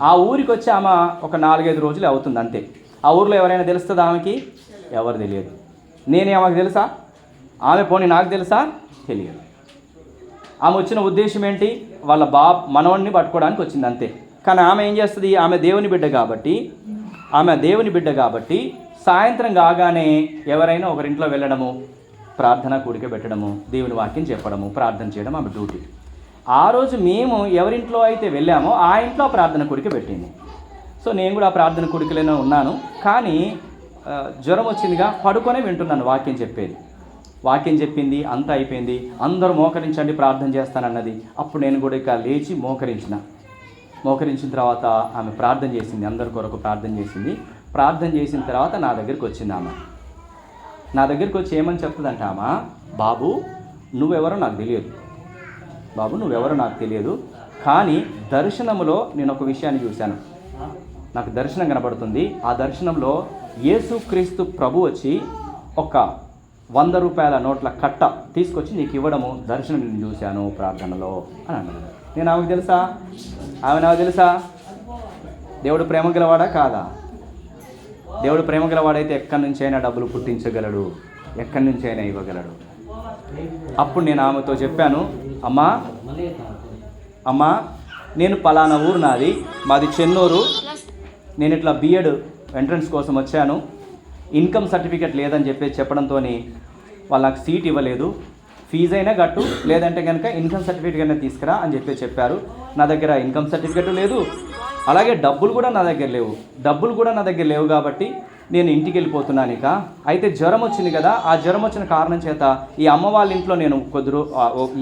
ఆ ఊరికి వచ్చి ఆమె ఒక 4-5 రోజులు అవుతుంది అంతే. ఆ ఊరిలో ఎవరైనా తెలుస్తుందా ఆమెకి? ఎవరు తెలియదు. నేనే ఆమెకు తెలుసా? ఆమె పోనీ నాకు తెలుసా? తెలియదు. ఆమె వచ్చిన ఉద్దేశం ఏంటి? వాళ్ళ మనవడిని పట్టుకోవడానికి వచ్చింది అంతే. కానీ ఆమె ఏం చేస్తుంది? ఆమె దేవుని బిడ్డ కాబట్టి సాయంత్రం కాగానే ఎవరైనా ఒకరింట్లో వెళ్ళడము, ప్రార్థన కూడిక పెట్టడము, దేవుని వాక్యం చెప్పడము, ప్రార్థన చేయడం ఆమె డ్యూటీ. ఆ రోజు మేము ఎవరింట్లో అయితే వెళ్ళామో ఆ ఇంట్లో ప్రార్థన కూడిక పెట్టింది. సో నేను కూడా ఆ ప్రార్థన కూడికలోనే ఉన్నాను. కానీ జ్వరం వచ్చిందిగా పడుకొనే వింటున్నాను వాక్యం చెప్పేది. వాక్యం చెప్పింది, అంతా అయిపోయింది. అందరూ మోకరించండి ప్రార్థన చేస్తానన్నది. అప్పుడు నేను కూడా ఇక లేచి మోకరించిన తర్వాత ఆమె ప్రార్థన చేసింది, అందరి కొరకు ప్రార్థన చేసింది. ప్రార్థన చేసిన తర్వాత నా దగ్గరికి వచ్చింది. ఆమె నా దగ్గరికి వచ్చి ఏమని చెప్తుందంటే, ఆమె బాబు నువ్వెవరో నాకు తెలియదు, కానీ దర్శనంలో నేను ఒక విషయాన్ని చూశాను. నాకు దర్శనం కనబడుతుంది. ఆ దర్శనంలో యేసుక్రీస్తు ప్రభు వచ్చి ఒక 100 రూపాయల నోట్ల కట్ట తీసుకొచ్చి నీకు ఇవ్వడము దర్శనం నేను చూశాను ప్రార్థనలో అని అన్నాను. నేను ఆమెకు తెలుసా? ఆమె నాకు తెలుసా? దేవుడు ప్రేమ గలవాడా కాదా? దేవుడు ప్రేమ గలవాడైతే ఎక్కడి నుంచైనా డబ్బులు పుట్టించగలడు, ఎక్కడి నుంచైనా ఇవ్వగలడు. అప్పుడు నేను ఆమెతో చెప్పాను, అమ్మా నేను పలానా ఊరు మాది చెన్నూరు. నేను ఇట్లా బిఎడ్ ఎంట్రన్స్ కోసం వచ్చాను. ఇన్కమ్ సర్టిఫికేట్ లేదని చెప్పడంతో వాళ్ళు నాకు సీట్ ఇవ్వలేదు. ఫీజు అయినా కట్టు, లేదంటే కనుక ఇన్కమ్ సర్టిఫికేట్ అయినా తీసుకురా అని చెప్పారు. నా దగ్గర ఇన్కమ్ సర్టిఫికేట్ లేదు, అలాగే డబ్బులు కూడా నా దగ్గర లేవు కాబట్టి నేను ఇంటికి వెళ్ళిపోతున్నాను ఇక. అయితే జ్వరం వచ్చింది కదా, ఆ జ్వరం వచ్చిన కారణం చేత ఈ అమ్మ వాళ్ళ ఇంట్లో నేను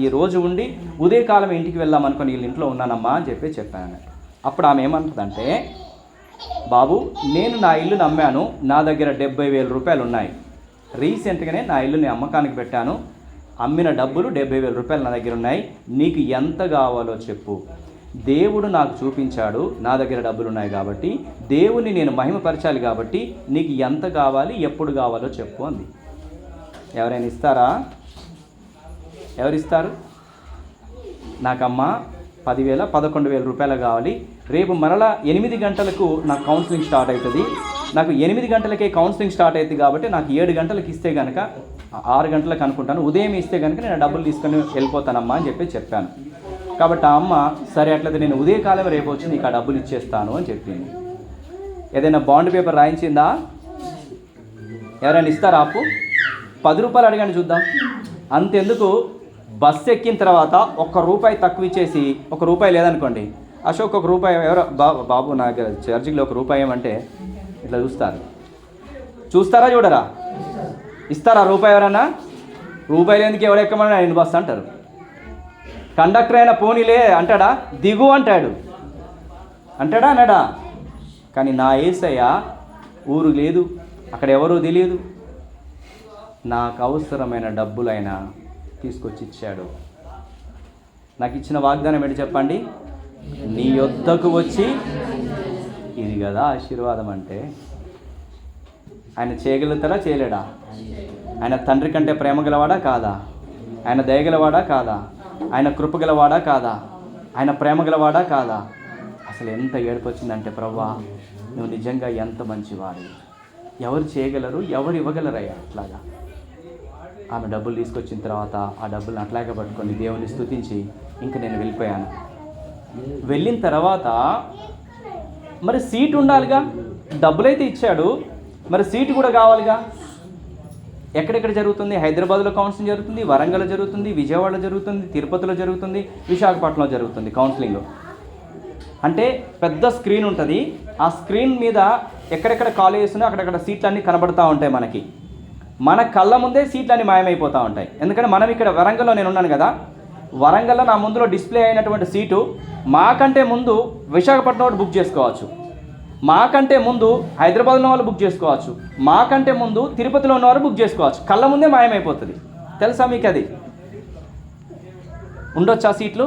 ఈ రోజు ఉండి ఉదయకాలం ఇంటికి వెళ్దాం అనుకుని వీళ్ళ ఇంట్లో ఉన్నానమ్మా అని చెప్పాను. అప్పుడు ఆమె ఏమంటుందంటే, బాబు నేను నా ఇల్లు నమ్మాను, నా దగ్గర 70,000 రూపాయలు ఉన్నాయి. రీసెంట్గానే నా ఇల్లుని అమ్మకానికి పెట్టాను, అమ్మిన డబ్బులు 70,000 రూపాయలు నా దగ్గర ఉన్నాయి. నీకు ఎంత కావాలో చెప్పు. దేవుడు నాకు చూపించాడు, నా దగ్గర డబ్బులు ఉన్నాయి కాబట్టి దేవుని నేను మహిమపరచాలి కాబట్టి నీకు ఎంత కావాలి, ఎప్పుడు కావాలో చెప్పు అంది. ఎవరైనా ఇస్తారా? ఎవరిస్తారు? నాకమ్మ 10,000 11,000 రూపాయలు కావాలి. రేపు మరలా 8 గంటలకు నాకు కౌన్సిలింగ్ స్టార్ట్ అవుతుంది. నాకు 8 గంటలకే కౌన్సిలింగ్ స్టార్ట్ అవుతుంది కాబట్టి నాకు 7 గంటలకు ఇస్తే కనుక 6 గంటలకు అనుకుంటాను, ఉదయం ఇస్తే కనుక నేను డబ్బులు తీసుకొని వెళ్ళిపోతానమ్మా అని చెప్పాను. కాబట్టి ఆ అమ్మ సరే అట్లయితే నేను ఉదయకాలం రేపు వచ్చి నీకు ఆ డబ్బులు ఇచ్చేస్తాను అని చెప్పింది. ఏదైనా బాండ్ పేపర్ రాయించిందా? ఎవరైనా ఇస్తారా? అప్పు 10 రూపాయలు అడగండి చూద్దాం. అంతెందుకు, బస్సు ఎక్కిన తర్వాత ₹1 తక్కువ ఇచ్చేసి ₹1 లేదనుకోండి, అశోక్ ₹1 ఎవరో బాబు నా దగ్గర ఛార్జింగ్లో ₹1 ఏమంటే ఇట్లా చూస్తారా చూడరా? ఇస్తారా ₹1 ఎవరన్నా? ₹1 ఎందుకు ఎవరు ఎక్కమని ఆయన బస్సు అంటారు. కండక్టర్ అయినా పోనీలే అంటాడా? దిగు అంటాడా అన్నాడా? కానీ నా యేసయ్య ఊరు లేదు, అక్కడ ఎవరో తెలియదు, నాకు అవసరమైన డబ్బులైనా తీసుకొచ్చి ఇచ్చాడు. నాకు ఇచ్చిన వాగ్దానం ఏంటి చెప్పండి? నీ యొద్దకు వచ్చి, ఇది కదా ఆశీర్వాదం అంటే. ఆయన చేయగలుగుతారా? చేయలేడా? ఆయన తండ్రి కంటే ప్రేమ గలవాడా కాదా? ఆయన దయగలవాడా కాదా? ఆయన కృపగలవాడా కాదా? ఆయన ప్రేమ గలవాడా కాదా? అసలు ఎంత ఏడుపు వచ్చిందంటే, ప్రభువా నువ్వు నిజంగా ఎంత మంచివాడు, ఎవరు చేయగలరు, ఎవరు ఇవ్వగలరయ్యా అట్లాగా. ఆమె డబ్బులు తీసుకొచ్చిన తర్వాత ఆ డబ్బులను అట్లాగే పట్టుకొని దేవుని స్తుతించి ఇంక నేను వెళ్ళిపోయాను. వెళ్ళిన తర్వాత మరి సీట్ ఉండాలిగా, డబ్బులైతే ఇచ్చాడు, మరి సీటు కూడా కావాలిగా. ఎక్కడెక్కడ జరుగుతుంది? హైదరాబాద్లో కౌన్సిలింగ్ జరుగుతుంది, వరంగల్లో జరుగుతుంది, విజయవాడలో జరుగుతుంది, తిరుపతిలో జరుగుతుంది, విశాఖపట్నంలో జరుగుతుంది కౌన్సిలింగ్. అంటే పెద్ద స్క్రీన్ ఉంటుంది, ఆ స్క్రీన్ మీద ఎక్కడెక్కడ కాలేజెస్ ఉన్నాయో అక్కడక్కడ సీట్లు అన్నీ కనబడుతూ ఉంటాయి మనకి. మన కళ్ళ ముందే సీట్లు అన్నీ మాయమైపోతూ ఉంటాయి. ఎందుకంటే మనం ఇక్కడ వరంగల్లో నేను ఉన్నాను కదా, వరంగల్లో నా ముందులో డిస్ప్లే అయినటువంటి సీటు మాకంటే ముందు విశాఖపట్నం వాడు బుక్ చేసుకోవచ్చు, మాకంటే ముందు హైదరాబాద్లో వాళ్ళు బుక్ చేసుకోవచ్చు, మాకంటే ముందు తిరుపతిలో ఉన్నవారు బుక్ చేసుకోవచ్చు. కళ్ళ ముందే మాయమైపోతుంది. తెలుసా మీకు? అది ఉండొచ్చా సీట్లు?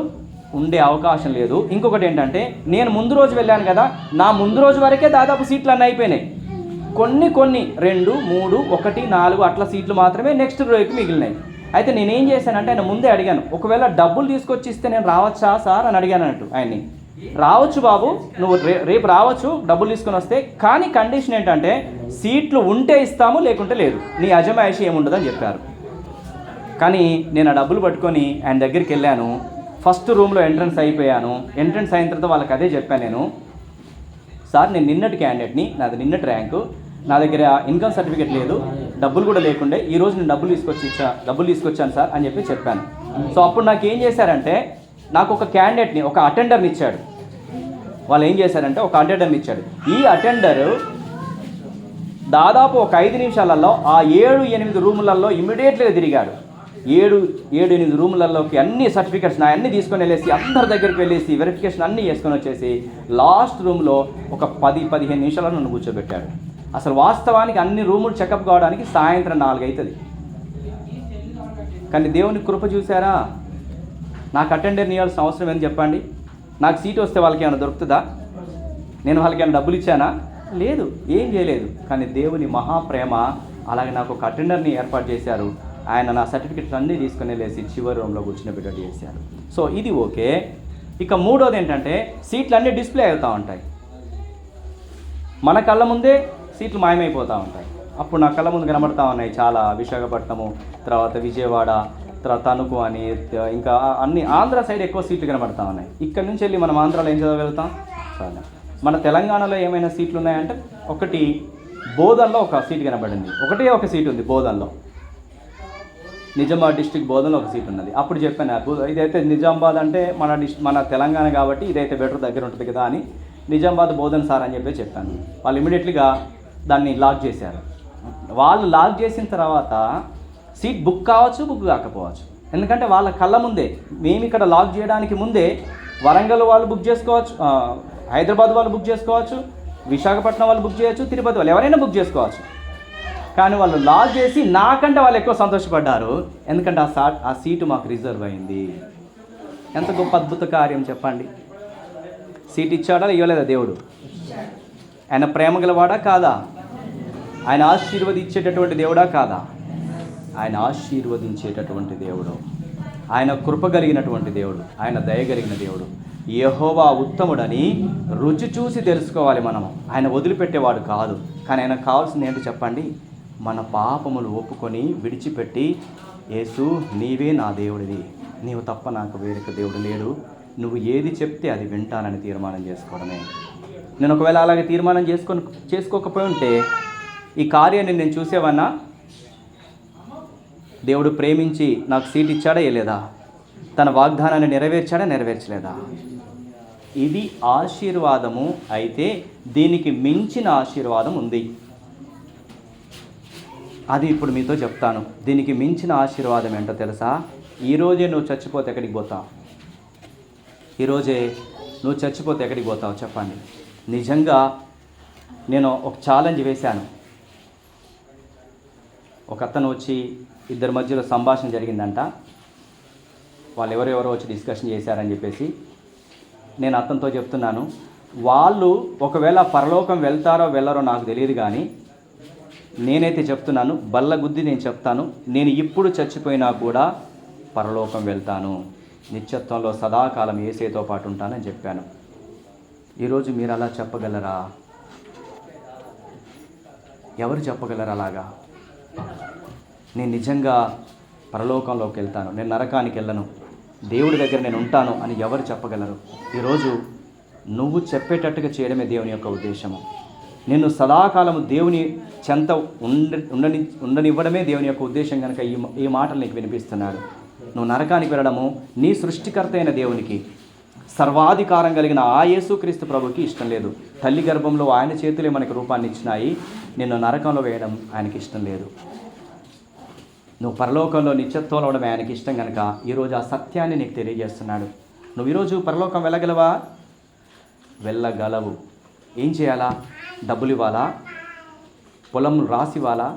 ఉండే అవకాశం లేదు. ఇంకొకటి ఏంటంటే, నేను ముందు రోజు వెళ్ళాను కదా, నా ముందు రోజు వరకే దాదాపు సీట్లు అన్నీ అయిపోయినాయి. కొన్ని 2, 3, 1, 4 అట్లా సీట్లు మాత్రమే నెక్స్ట్ రోజుకి మిగిలినాయి. అయితే నేనేం చేశానంటే, ఆయన ముందే అడిగాను, ఒకవేళ డబ్బులు తీసుకొచ్చి ఇస్తే నేను రావచ్చా సార్ అని అడిగాను అన్నట్టు ఆయన్ని. రావచ్చు బాబు, నువ్వు రేపు రావచ్చు డబ్బులు తీసుకొని వస్తే, కానీ కండిషన్ ఏంటంటే సీట్లు ఉంటే ఇస్తాము, లేకుంటే లేదు, నీ అజమాయిషి ఏముండదని చెప్పారు. కానీ నేను ఆ డబ్బులు పట్టుకొని ఆయన దగ్గరికి వెళ్ళాను. ఫస్ట్ రూమ్లో ఎంట్రన్స్ అయిపోయాను. ఎంట్రన్స్ అయిన తర్వాత వాళ్ళకి అదే చెప్పాను నేను, సార్ నేను నిన్నటి క్యాండిడేట్ని, నాది నిన్నటి ర్యాంకు, నా దగ్గర ఇన్కమ్ సర్టిఫికేట్ లేదు, డబ్బులు కూడా లేకుండే, ఈరోజు నేను డబ్బులు తీసుకొచ్చాను సార్ అని చెప్పాను. సో అప్పుడు నాకు ఏం చేశారంటే, నాకు ఒక క్యాండిడేట్ని, ఒక అటెండర్ని ఇచ్చాడు. వాళ్ళు ఏం చేశారంటే ఒక అటెండర్ని ఇచ్చాడు. ఈ అటెండరు దాదాపు ఒక 5 నిమిషాలలో ఆ 7-8 రూములలో ఇమ్మీడియట్లీగా తిరిగాడు. 7-8 రూములలోకి అన్ని సర్టిఫికెట్స్ అన్నీ తీసుకొని వెళ్ళేసి అందరి దగ్గరికి వెళ్ళేసి వెరిఫికేషన్ అన్నీ చేసుకొని వచ్చేసి లాస్ట్ రూమ్లో ఒక 10-15 నిమిషాలలో నన్ను కూర్చోబెట్టాడు. అసలు వాస్తవానికి అన్ని రూములు చెకప్ కావడానికి సాయంత్రం 4 అవుతుంది. కానీ దేవుని కృప చూసారా? నాకు అటెండర్ని ఇవ్వాల్సిన అవసరం ఏంటి చెప్పండి? నాకు సీట్ వస్తే వాళ్ళకి ఏమైనా దొరుకుతుందా? నేను వాళ్ళకి ఏమైనా డబ్బులు ఇచ్చానా? లేదు, ఏం చేయలేదు. కానీ దేవుని మహాప్రేమ అలాగే నాకు ఒక అటెండర్ని ఏర్పాటు చేశారు. ఆయన నా సర్టిఫికెట్స్ అన్నీ తీసుకుని వెళ్ళేసి చివరి రూమ్లో కూర్చుని చేశారు. సో ఇది ఓకే. ఇక మూడోది ఏంటంటే, సీట్లు అన్నీ డిస్ప్లే అవుతూ ఉంటాయి. మన కళ్ళ ముందే సీట్లు మాయమైపోతూ ఉంటాయి. అప్పుడు నా కళ్ళ ముందు కనబడతా ఉన్నాయి చాలా, విశాఖపట్నము, తర్వాత విజయవాడ, తర్వాత తణుకు అని, ఇంకా అన్ని ఆంధ్ర సైడ్ ఎక్కువ సీట్లు కనబడతా ఉన్నాయి. ఇక్కడ నుంచి వెళ్ళి మనం ఆంధ్రాలో ఏం చదవగలుగుతాం? చాలా. మన తెలంగాణలో ఏమైనా సీట్లు ఉన్నాయంటే, ఒకటి బోధన్లో ఒక సీట్ కనబడింది, ఒక సీట్ ఉంది బోధన్లో, నిజామాబాద్ డిస్ట్రిక్ట్ బోధన్లో ఒక సీట్ ఉన్నది. అప్పుడు చెప్పాను, ఇదైతే నిజామాబాద్ అంటే మన తెలంగాణ కాబట్టి ఇదైతే బెటర్ దగ్గర ఉంటుంది కదా అని నిజామాబాద్ బోధన్ సార్ అని చెప్పాను. వాళ్ళు ఇమీడియట్లీగా దాన్ని లాక్ చేశారు. వాళ్ళు లాక్ చేసిన తర్వాత సీట్ బుక్ కావచ్చు, బుక్ కాకపోవచ్చు. ఎందుకంటే వాళ్ళ కళ్ళ ముందే, మేము ఇక్కడ లాక్ చేయడానికి ముందే వరంగల్ వాళ్ళు బుక్ చేసుకోవచ్చు, హైదరాబాద్ వాళ్ళు బుక్ చేసుకోవచ్చు, విశాఖపట్నం వాళ్ళు బుక్ చేయొచ్చు, తిరుపతి వాళ్ళు ఎవరైనా బుక్ చేసుకోవచ్చు. కానీ వాళ్ళు లాక్ చేసి నాకంటే వాళ్ళు ఎక్కువ సంతోషపడ్డారు. ఎందుకంటే ఆ సీటు మాకు రిజర్వ్ అయింది. ఎంత గొప్ప అద్భుత కార్యం చెప్పండి. సీట్ ఇచ్చాడా ఇవ్వలేదా దేవుడు? ఆయన ప్రేమ గలవాడా కాదా? ఆయన ఆశీర్వదించేటటువంటి దేవుడా కాదా? ఆయన ఆశీర్వదించేటటువంటి దేవుడు, ఆయన కృప కలిగినటువంటి దేవుడు, ఆయన దయ కలిగిన దేవుడు. యెహోవా ఉత్తముడని రుచి చూసి తెలుసుకోవాలి మనము. ఆయన వదిలిపెట్టేవాడు కాదు. కానీ ఆయన కావాల్సింది ఏంటి చెప్పండి? మన పాపములు ఒప్పుకొని విడిచిపెట్టి, యేసు నీవే నా దేవుడివి, నీవు తప్ప నాకు వేరొక దేవుడు లేడు, నువ్వు ఏది చెప్తే అది వింటానని తీర్మానం చేసుకోవడమే. నేను ఒకవేళ అలాగే తీర్మానం చేసుకోకపోయి ఉంటే ఈ కార్యాన్ని నేను చూసేవన్నా? దేవుడు ప్రేమించి నాకు సీట్ ఇచ్చాడా లేదా? తన వాగ్దానాన్ని నెరవేర్చలేదా? ఇది ఆశీర్వాదము. అయితే దీనికి మించిన ఆశీర్వాదం ఉంది. అది ఇప్పుడు మీతో చెప్తాను. దీనికి మించిన ఆశీర్వాదం ఏంటో తెలుసా? ఈరోజే నువ్వు చచ్చిపోతే ఎక్కడికి పోతావు? ఈరోజే నువ్వు చచ్చిపోతే ఎక్కడికి పోతావు చెప్పండి? నిజంగా నేను ఒక ఛాలెంజ్ వేశాను. ఒక అతను వచ్చి, ఇద్దరి మధ్యలో సంభాషణ జరిగిందంట. వాళ్ళు ఎవరెవరో వచ్చి డిస్కషన్ చేశారని చెప్పేసి నేను అతనితో చెప్తున్నాను, వాళ్ళు ఒకవేళ పరలోకం వెళ్తారో వెళ్ళరో నాకు తెలియదు, కానీ నేనైతే చెప్తున్నాను, బల్లగుద్ది నేను చెప్తాను, నేను ఇప్పుడు చచ్చిపోయినా కూడా పరలోకం వెళ్తాను, నిత్యత్వంలో సదాకాలం యేసుతో పాటు ఉంటానని చెప్పాను. ఈరోజు మీరు అలా చెప్పగలరా? ఎవరు చెప్పగలరు అలాగా? నేను నిజంగా పరలోకంలోకి వెళ్తాను, నేను నరకానికి వెళ్ళను, దేవుడి దగ్గర నేను ఉంటాను అని ఎవరు చెప్పగలరు? ఈరోజు నువ్వు చెప్పేటట్టుగా చేయడమే దేవుని యొక్క ఉద్దేశము. నిన్ను సదాకాలము దేవుని చెంత ఉండనివ్వడమే దేవుని యొక్క ఉద్దేశం కనుక ఈ మాటలు నీకు వినిపిస్తున్నాడు. నువ్వు నరకానికి వెళ్ళడము నీ సృష్టికర్త అయిన దేవునికి, సర్వాధికారం కలిగిన ఆ యేసుక్రీస్తు ప్రభుకి ఇష్టం లేదు. తల్లి గర్భంలో ఆయన చేతులే మనకు రూపాన్ని ఇచ్చినాయి. నిన్ను నరకంలో వేయడం ఆయనకి ఇష్టం లేదు. నువ్వు పరలోకంలో నిత్యత్వంలో ఉండడం ఆయనకి ఇష్టం కనుక ఈరోజు ఆ సత్యాన్ని నీకు తెలియజేస్తున్నాడు. నువ్వు ఈరోజు పరలోకం వెళ్ళగలవా? వెళ్ళగలవు. ఏం చేయాలా? డబ్బులు ఇవ్వాలా? పొలం రాసి ఇవ్వాలా?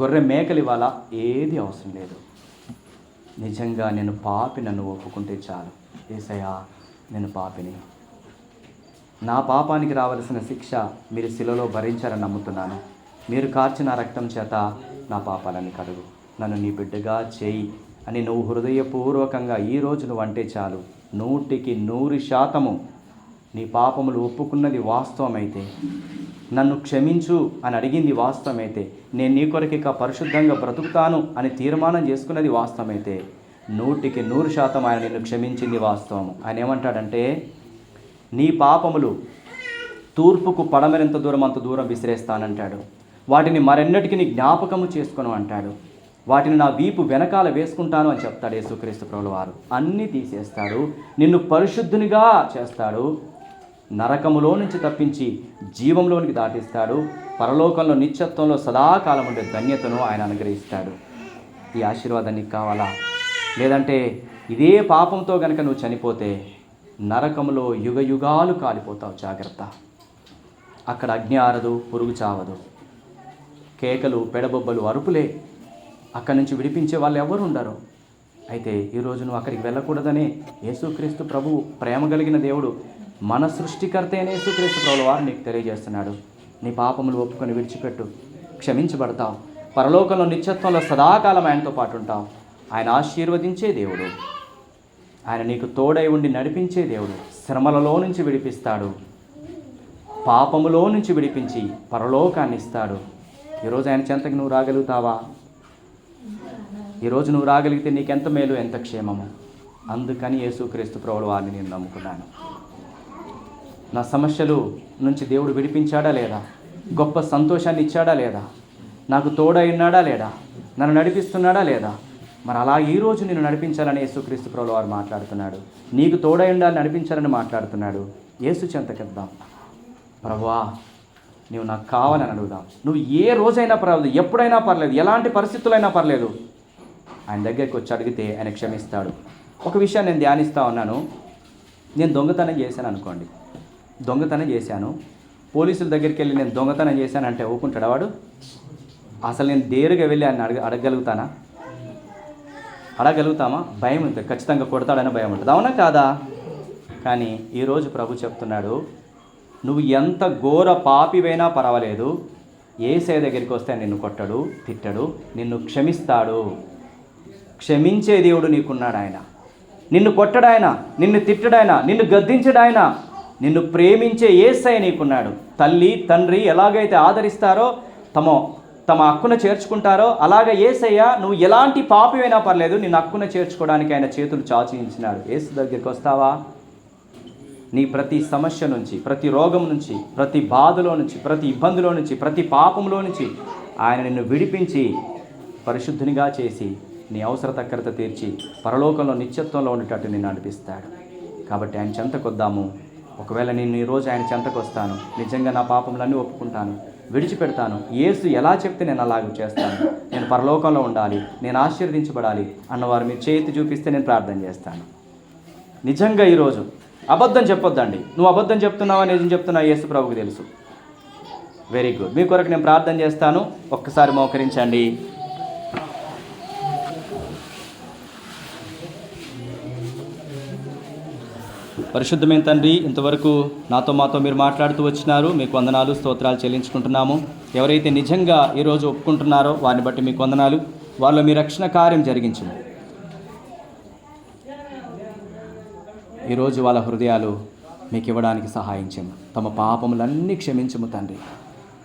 గొర్రె మేకలు ఇవ్వాలా? ఏది అవసరం లేదు. నిజంగా నేను పాపి, నన్ను ఒప్పుకుంటే చాలు. యేసయ్యా నేను పాపిని, నా పాపానికి రావలసిన శిక్ష మీరు శిలలో భరించారని నమ్ముతున్నాను. మీరు కార్చిన రక్తం చేత నా పాపాలని కడుగు, నన్ను నీ బిడ్డగా చేయి అని నువ్వు హృదయపూర్వకంగా ఈరోజు నువ్వు అంటే చాలు. 100% నీ పాపములు ఒప్పుకున్నది వాస్తవమైతే, నన్ను క్షమించు అని అడిగింది వాస్తవమైతే, నేను నీ కొరకు ఇక పరిశుద్ధంగా బ్రతుకుతాను అని తీర్మానం చేసుకున్నది వాస్తవమైతే 100% ఆయన నిన్ను క్షమించింది వాస్తవము. ఆయన ఏమంటాడంటే, నీ పాపములు తూర్పుకు పడమరెంత దూరం అంత దూరం విసిరేస్తానంటాడు. వాటిని మరెన్నటికి నీ జ్ఞాపకము చేసుకొను అంటాడు. వాటిని నా వీపు వెనకాల వేసుకుంటాను అని చెప్తాడు యేసుక్రీస్తు ప్రభువు వారు. అన్నీ తీసేస్తాడు, నిన్ను పరిశుద్ధునిగా చేస్తాడు, నరకములో నుంచి తప్పించి జీవంలోనికి దాటిస్తాడు, పరలోకంలో నిత్యత్వంలో సదాకాలం ఉండే ధన్యతను ఆయన అనుగ్రహిస్తాడు. ఈ ఆశీర్వాదం నీకు కావాలా? లేదంటే ఇదే పాపంతో కనుక నువ్వు చనిపోతే నరకములో యుగాలు కాలిపోతావు. జాగ్రత్త. అక్కడ అగ్ని ఆరదు, పురుగు చావదు, కేకలు, పెడబొబ్బలు, అరుపులే. అక్కడి నుంచి విడిపించే వాళ్ళు ఎవరు ఉండరు. అయితే ఈరోజు నువ్వు అక్కడికి వెళ్ళకూడదనే యేసుక్రీస్తు ప్రభువు, ప్రేమ కలిగిన దేవుడు, మన సృష్టికర్త అయిన యేసుక్రీస్తు ప్రభువు వారు నీకు తెలియజేస్తున్నాడు. నీ పాపములు ఒప్పుకొని విడిచిపెట్టు, క్షమించబడతావు, పరలోకంలో నిత్యత్వంలో సదాకాలం ఆయనతో పాటు ఉంటావు. ఆయన ఆశీర్వదించే దేవుడు, ఆయన నీకు తోడై ఉండి నడిపించే దేవుడు. శ్రమలలో నుంచి విడిపిస్తాడు, పాపములో నుంచి విడిపించి పరలోకాన్ని ఇస్తాడు. ఈరోజు ఆయన చెంతకు నువ్వు రాగలుగుతావా? ఈరోజు నువ్వు రాగలిగితే నీకెంత మేలు, ఎంత క్షేమము. అందుకని యేసుక్రీస్తు ప్రభువు వారిని నేను నమ్ముకున్నాను. నా సమస్యలు నుంచి దేవుడు విడిపించాడా లేదా? గొప్ప సంతోషాన్ని ఇచ్చాడా లేదా? నాకు తోడై ఉన్నాడా లేడా? నన్ను నడిపిస్తున్నాడా లేదా? మరి అలా ఈరోజు నేను నడిపించాలని యేసుక్రీస్తు ప్రభువు వారు మాట్లాడుతున్నాడు. నీకు తోడై ఉండాలని నడిపించాలని మాట్లాడుతున్నాడు. యేసు చెంతకిద్దాం. ప్రభువా నువ్వు నాకు కావాలని అడుగుదాం. నువ్వు ఏ రోజైనా పర్వాలేదు, ఎప్పుడైనా పర్లేదు, ఎలాంటి పరిస్థితులైనా పర్లేదు, ఆయన దగ్గరికి వచ్చి అడిగితే ఆయన క్షమిస్తాడు. ఒక విషయాన్ని నేను ధ్యానిస్తూ ఉన్నాను. నేను దొంగతనం చేశాను అనుకోండి, దొంగతనం చేశాను, పోలీసుల దగ్గరికి వెళ్ళి నేను దొంగతనం చేశానంటే ఊరుకుంటాడా వాడు? అసలు నేను దేరుగా వెళ్ళి ఆయన అడగగలుగుతానా? అడగలుగుతామా? భయం ఉంటుంది, ఖచ్చితంగా కొడతాడని భయం ఉంటుంది. అవునా కాదా? కానీ ఈరోజు ప్రభు చెప్తున్నాడు, నువ్వు ఎంత ఘోర పాపివైనా పర్వాలేదు, యేసయ్య దగ్గరికి వస్తే నిన్ను కొట్టడు, తిట్టడు, నిన్ను క్షమిస్తాడు. క్షమించే దేవుడు నీకున్నాడు. ఆయన నిన్ను కొట్టడాయన, నిన్ను తిట్టడాయన, నిన్ను గద్దించడాయన, నిన్ను ప్రేమించే యేసయ్య నీకున్నాడు. తల్లి తండ్రి ఎలాగైతే ఆదరిస్తారో, తమ హక్కున చేర్చుకుంటారో, అలాగే యేసయ్య నువ్వు ఎలాంటి పాపివైనా పర్లేదు, నిన్ను హక్కున చేర్చుకోవడానికి ఆయన చేతులు చాచించినాడు. యేసు దగ్గరికి వస్తావా? నీ ప్రతి సమస్య నుంచి, ప్రతి రోగం నుంచి, ప్రతి బాధలో నుంచి, ప్రతి ఇబ్బందిలో నుంచి, ప్రతి పాపంలో నుంచి ఆయన నిన్ను విడిపించి పరిశుద్ధునిగా చేసి నీ అవసరతక్కరత తీర్చి పరలోకంలో నిత్యత్వంలో ఉండేటట్టు నిన్ను నడిపిస్తాడు. కాబట్టి ఆయన చెంతకొద్దాము. ఒకవేళ నేను ఈరోజు ఆయన చెంతకొస్తాను, నిజంగా నా పాపములన్నీ ఒప్పుకుంటాను, విడిచిపెడతాను, యేసు ఎలా చెప్తే నేను అలాగే చేస్తాను, నేను పరలోకంలో ఉండాలి, నేను ఆశీర్వదించబడాలి అన్నవారు మీరు చేతి చూపిస్తే నేను ప్రార్థన చేస్తాను. నిజంగా ఈరోజు అబద్ధం చెప్పొద్దండి. నువ్వు అబద్ధం చెప్తున్నావా నిజం చెప్తున్నావు యేసు ప్రభువుకి తెలుసు. Very good. మీ కొరకు నేను ప్రార్థన చేస్తాను. ఒక్కసారి మోకరించండి. పరిశుద్ధమైన తండ్రి, ఇంతవరకు మాతో మీరు మాట్లాడుతూ వచ్చినారు. మీకు వందనాలు, స్తోత్రాలు చెల్లించుకుంటున్నాము. ఎవరైతే నిజంగా ఈరోజు ఒప్పుకుంటున్నారో వారిని బట్టి మీకు వందనాలు. వాళ్ళలో మీ రక్షణ కార్యం జరిగించండి. ఈరోజు వాళ్ళ హృదయాలు మీకు ఇవ్వడానికి సహాయం చేయము. తమ పాపములన్నీ క్షమించము తండ్రి.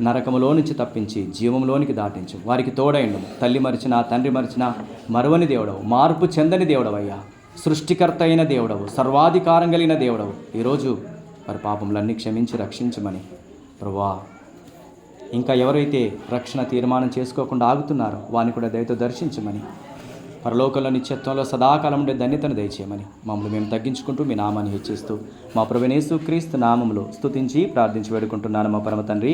నరకములో నుంచి తప్పించి జీవంలోనికి దాటించు. వారికి తోడైండము. తల్లి మరిచినా, తండ్రి మరిచినా మరువని దేవుడవు, మార్పు చెందని దేవుడవయ్యా, సృష్టికర్త అయిన దేవుడవు, సర్వాధికారం కలిగిన దేవుడవు. ఈరోజు వారి పాపములన్నీ క్షమించి రక్షించమని ప్రభువా ఇంకా ఎవరైతే రక్షణ తీర్మానం చేసుకోకుండా ఆగుతున్నారో వారిని కూడా దయతో దర్శించమని, పరలోకంలో నిత్యత్వంలో సదాకాలం ఉండే ధన్యతను దయచేయమని మమ్మల్ని మేము తగ్గించుకుంటూ మీ నామాన్ని హెచ్చిస్తూ మా ప్రభువైన యేసుక్రీస్తు నామములో స్తుతించి ప్రార్థించి వేడుకుంటున్నాను మా పరమ తండ్రి.